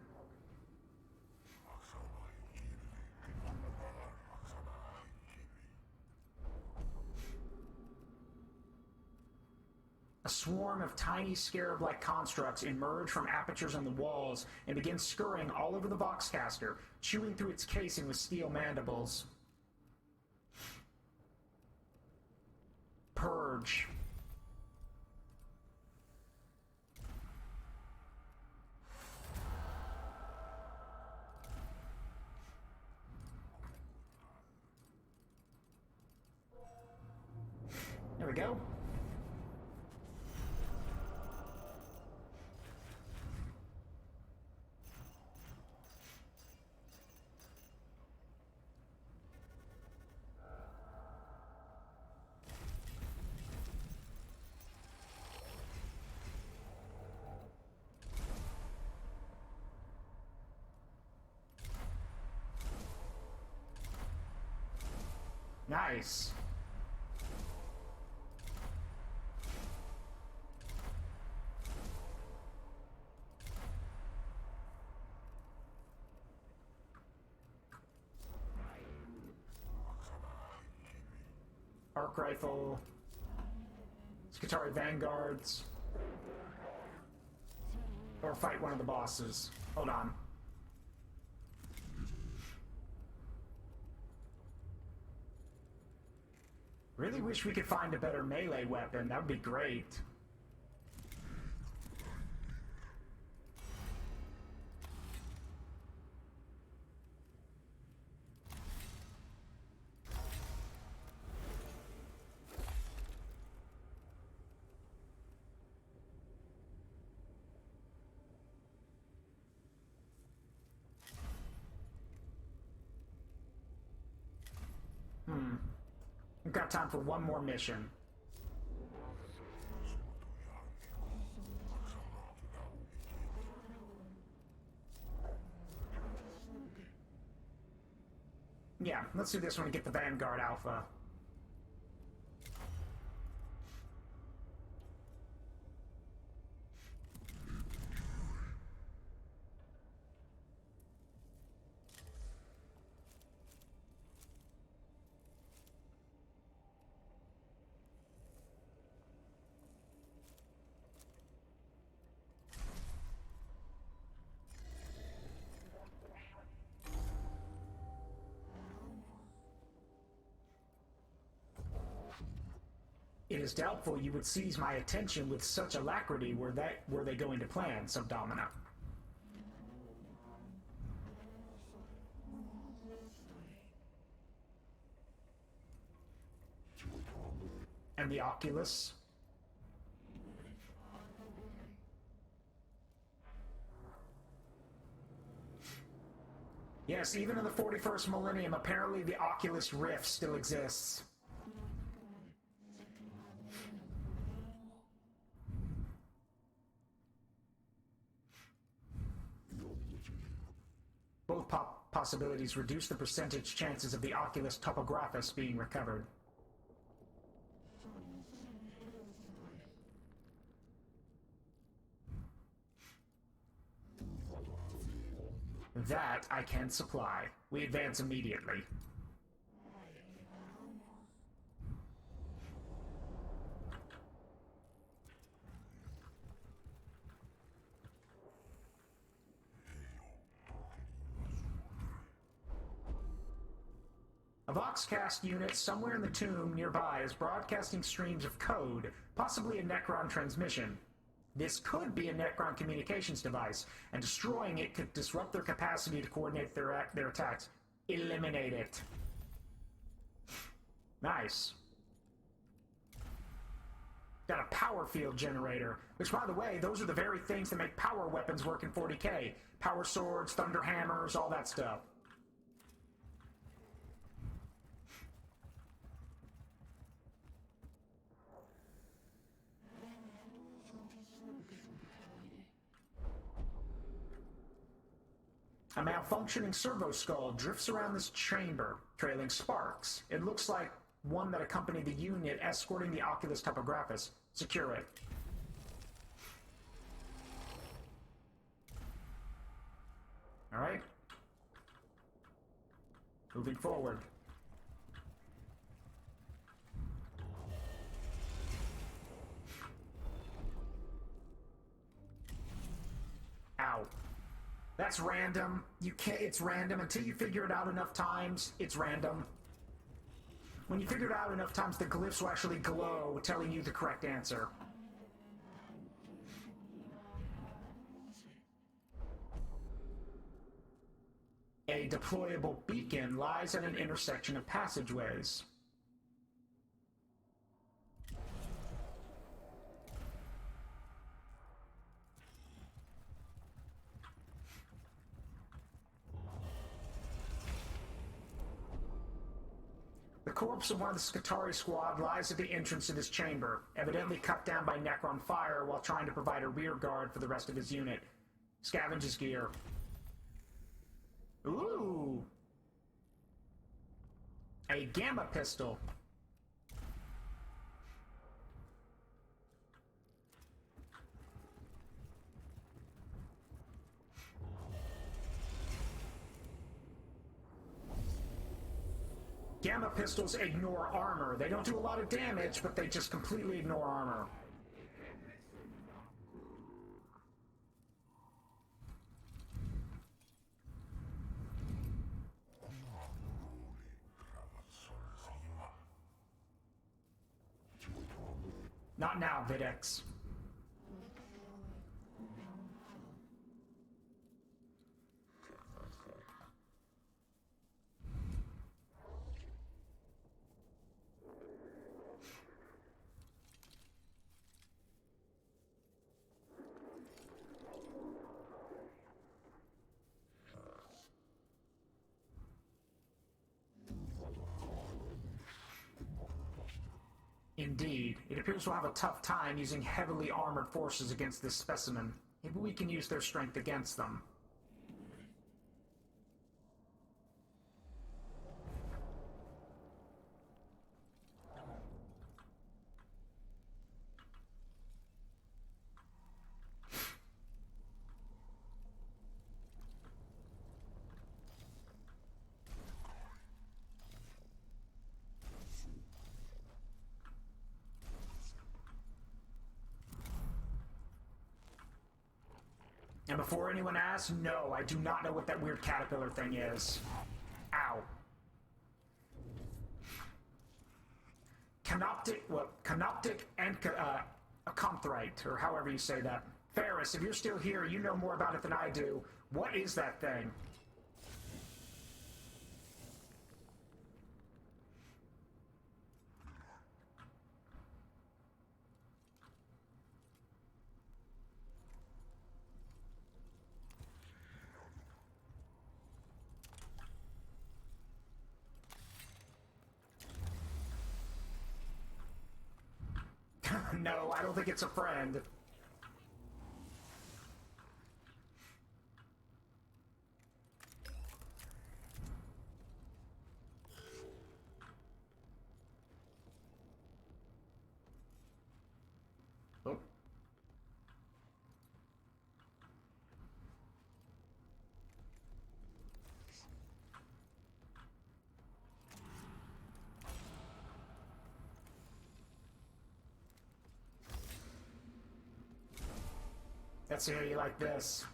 Speaker 2: A swarm of tiny scarab-like constructs emerge from apertures on the walls and begin scurrying all over the Voxcaster, chewing through its casing with steel mandibles. Purge. There we go. Nice. Arc rifle, Skitarii vanguards, or fight one of the bosses. Hold on. Really wish we could find a better melee weapon. That would be great. We've got time for one more mission. Yeah, let's do this one and get the Vanguard Alpha. is doubtful you would seize my attention with such alacrity were they going to plan, Subdomina. And the Oculus? Yes, even in the 41st millennium, apparently the Oculus Rift still exists. Both possibilities reduce the percentage chances of the Oculus Topographus being recovered. That I can supply. We advance immediately. A Voxcast unit somewhere in the tomb nearby is broadcasting streams of code, possibly a Necron transmission. This could be a Necron communications device, and destroying it could disrupt their capacity to coordinate their attacks. Eliminate it. Nice. Got a power field generator, which, by the way, those are the very things that make power weapons work in 40k. Power swords, thunder hammers, all that stuff. A malfunctioning servo skull drifts around this chamber, trailing sparks. It looks like one that accompanied the unit escorting the Oculus Topographus. Secure it. Alright. Moving forward. Ow. That's random. You can't, it's random. Until you figure it out enough times, it's random. When you figure it out enough times, the glyphs will actually glow, telling you the correct answer. A deployable beacon lies at an intersection of passageways. The corpse of one of the Skitarii squad lies at the entrance to this chamber, evidently cut down by Necron fire while trying to provide a rear guard for the rest of his unit. Scavenge his gear. Ooh! A gamma pistol. Gamma pistols ignore armor. They don't do a lot of damage, but they just completely ignore armor. Not now, Videx. Indeed, it appears we'll have a tough time using heavily armored forces against this specimen. Maybe we can use their strength against them. And before anyone asks, no, I do not know what that weird caterpillar thing is. Ow. Canoptic and Acomthrite, or however you say that. Ferris, if you're still here, you know more about it than I do. What is that thing? No, I don't think it's a friend. Oh. Let's hear you like this.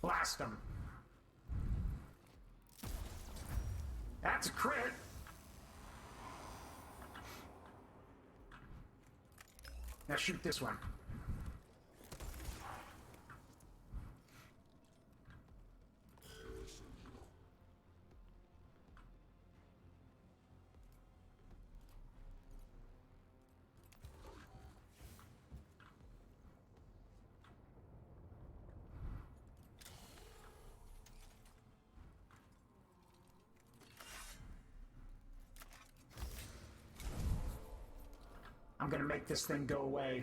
Speaker 2: Blast him. That's a crit. Now shoot this one. I'm gonna make this thing go away.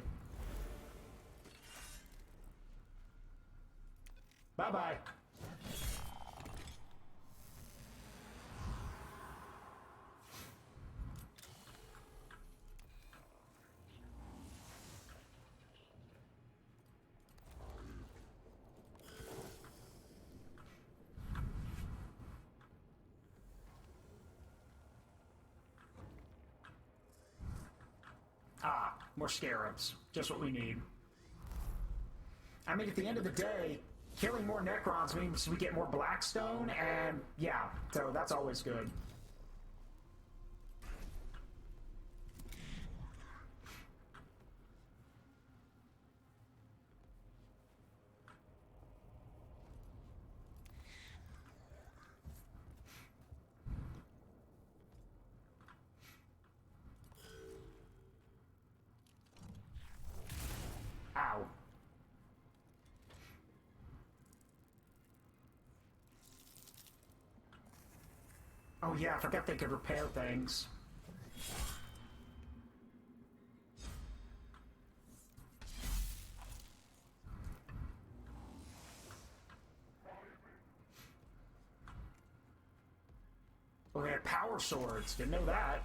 Speaker 2: Bye-bye. Ah, more scarabs. Just what we need. I mean, at the end of the day, killing more Necrons means we get more Blackstone, and yeah, so that's always good. Ow. Oh yeah, I forgot they could repair things. Oh, they had power swords. Didn't know that.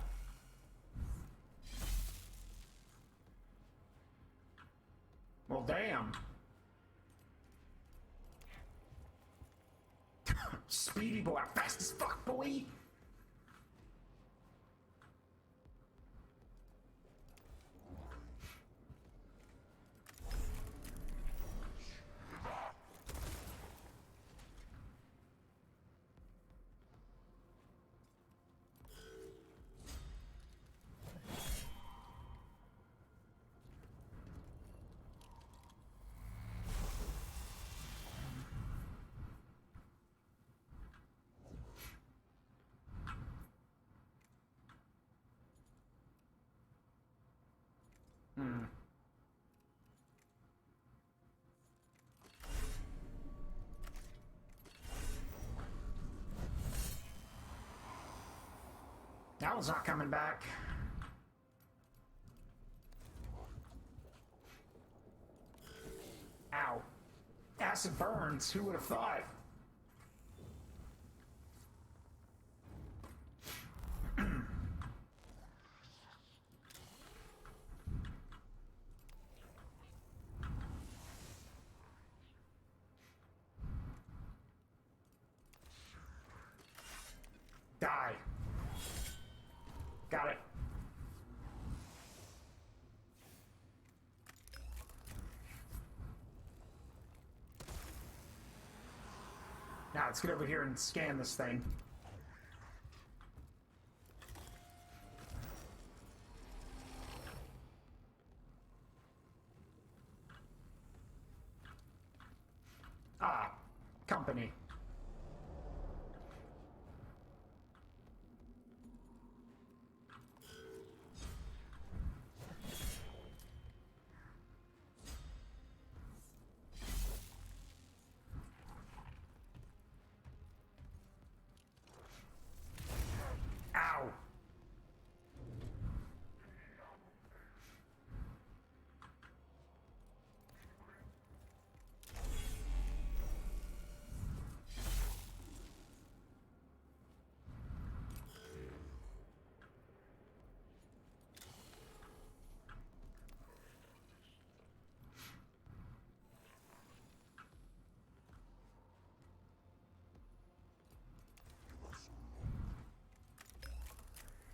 Speaker 2: Well, damn. Speedy boy, fast as fuck, boy. That one's not coming back. Ow. Acid burns. Who would have thought? Die. Got it. let's get over here and scan this thing. Ah, company. Ow.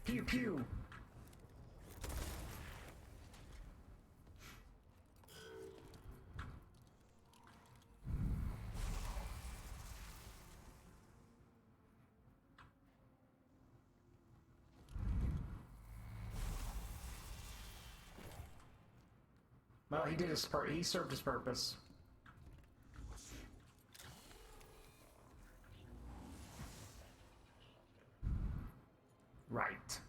Speaker 2: Pew pew. Well, he did his part. He served his purpose. Right.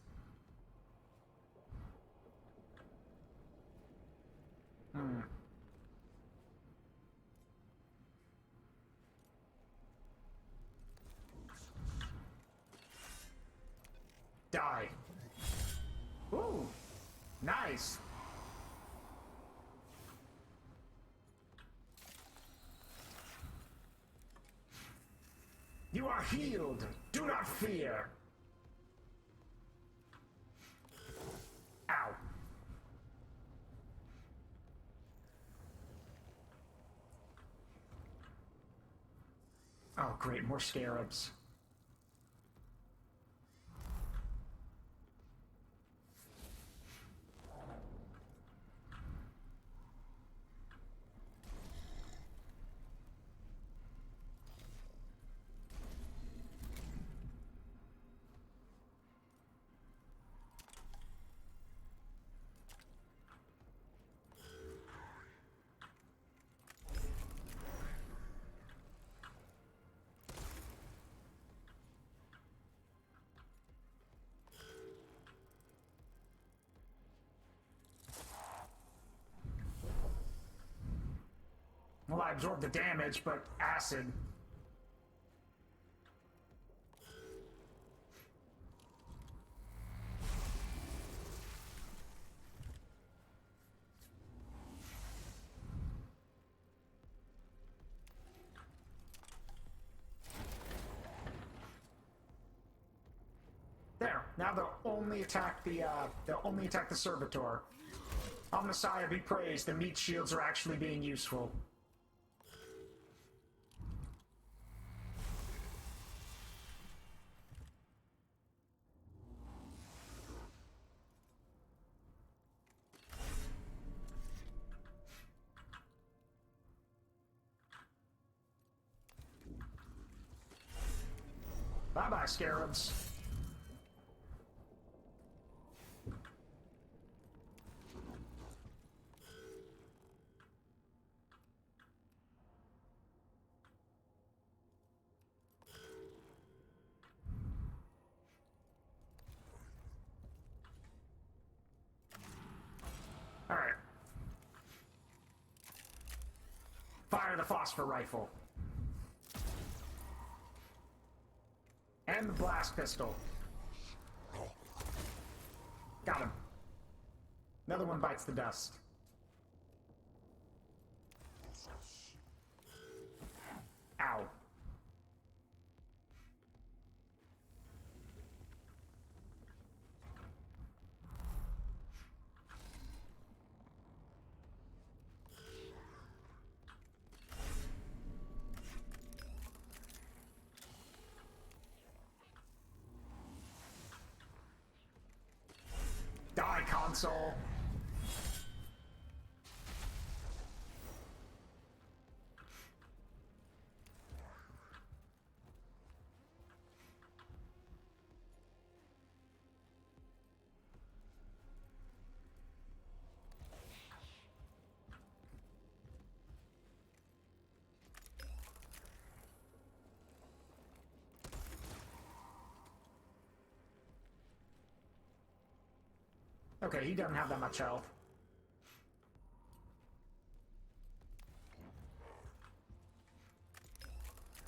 Speaker 2: Die. Ooh, nice. You are healed. Do not fear. Ow. Oh, great, more scarabs. Well, I absorbed the damage, but acid. There. Now they'll only attack the servitor. Omnissiah be praised. The meat shields are actually being useful. Bye-bye, scarabs. All right. Fire the phosphor rifle. And the blast pistol. Got him. Another one bites the dust. Ow. Die, console. Okay, he doesn't have that much health.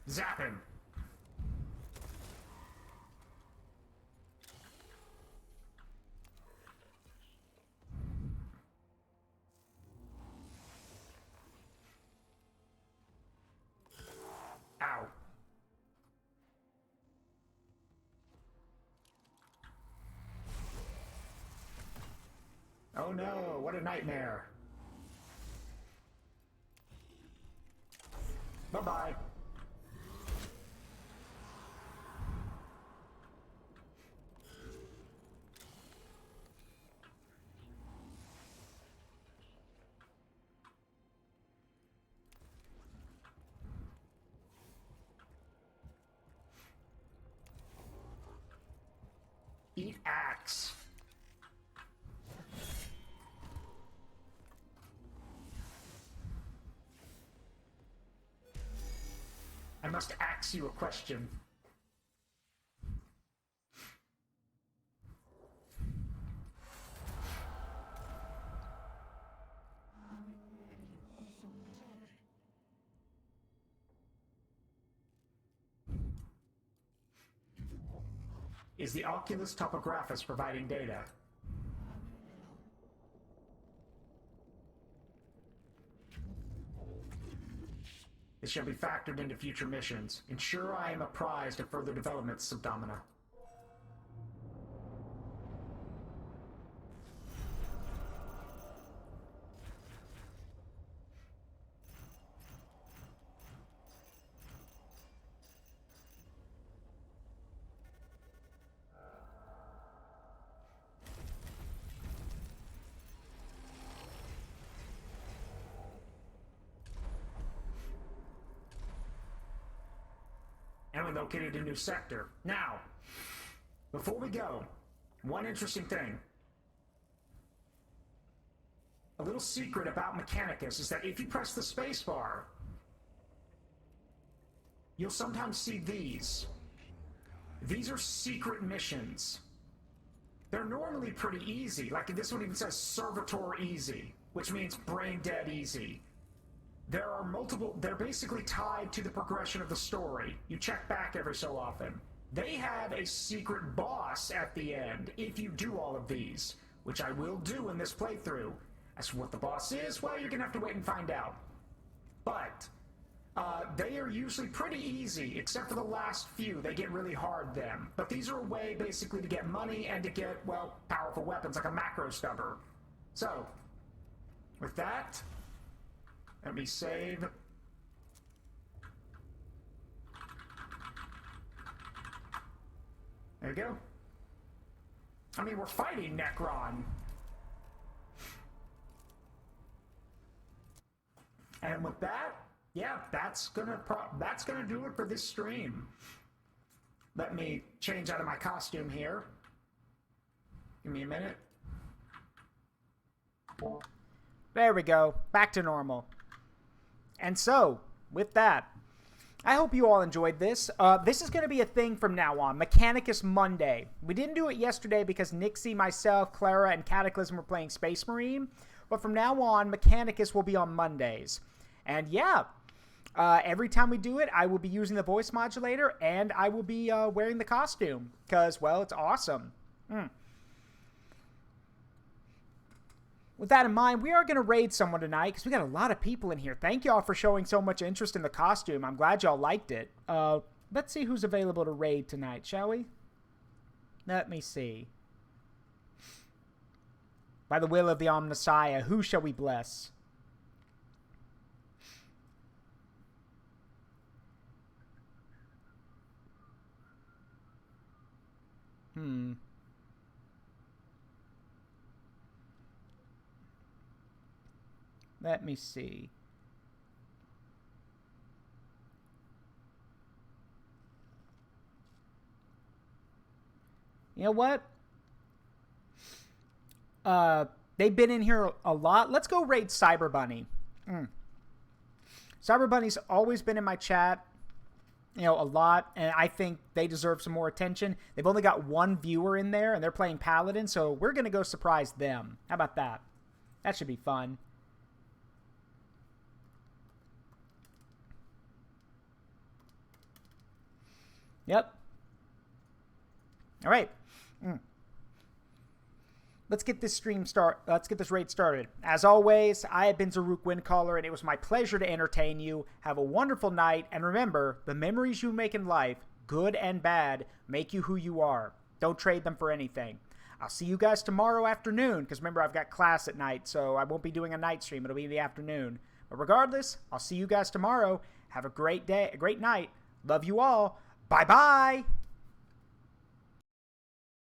Speaker 2: Zap him. Ow. Oh no, what a nightmare. Bye-bye. Eat axe. I must ask you a question. Is the Oculus Topographus providing data? It shall be factored into future missions. Ensure I am apprised of further developments, Subdomina. And we located a new sector. Now, before we go, one interesting thing. A little secret about Mechanicus is that if you press the spacebar, you'll sometimes see these. These are secret missions. They're normally pretty easy. Like this one even says Servitor Easy, which means brain dead easy. There are multiple, they're basically tied to the progression of the story. You check back every so often. They have a secret boss at the end if you do all of these, which I will do in this playthrough. As for what the boss is, well, you're gonna have to wait and find out. But they are usually pretty easy, except for the last few. They get really hard then. But these are a way basically to get money and to get, well, powerful weapons like a macro stubber. So, with that, let me save. There we go. I mean, we're fighting Necron. And with that, yeah, that's gonna do it for this stream. Let me change out of my costume here. Give me a minute.
Speaker 1: There we go. Back to normal. And so, with that, I hope you all enjoyed this. This is going to be a thing from now on. Mechanicus Monday. We didn't do it yesterday because Nixie, myself, Clara, and Cataclysm were playing Space Marine. But from now on, Mechanicus will be on Mondays. And yeah, every time we do it, I will be using the voice modulator and I will be wearing the costume. Because, well, it's awesome. With that in mind, we are going to raid someone tonight because we got a lot of people in here. Thank y'all for showing so much interest in the costume. I'm glad y'all liked it. Let's see who's available to raid tonight, shall we? Let me see. By the will of the Omnissiah, who shall we bless? Let me see. You know what? They've been in here a lot. Let's go raid Cyber Bunny. Cyber Bunny's always been in my chat. a lot, and I think they deserve some more attention. They've only got one viewer in there, and they're playing Paladin, so we're going to go surprise them. How about that? That should be fun. Yep. All right. Let's get this raid started. As always, I have been Zaruk Windcaller, and it was my pleasure to entertain you. Have a wonderful night, and remember, the memories you make in life, good and bad, make you who you are. Don't trade them for anything. I'll see you guys tomorrow afternoon, because remember, I've got class at night, so I won't be doing a night stream. It'll be in the afternoon. But regardless, I'll see you guys tomorrow. Have a great day, a great night. Love you all. Bye-bye.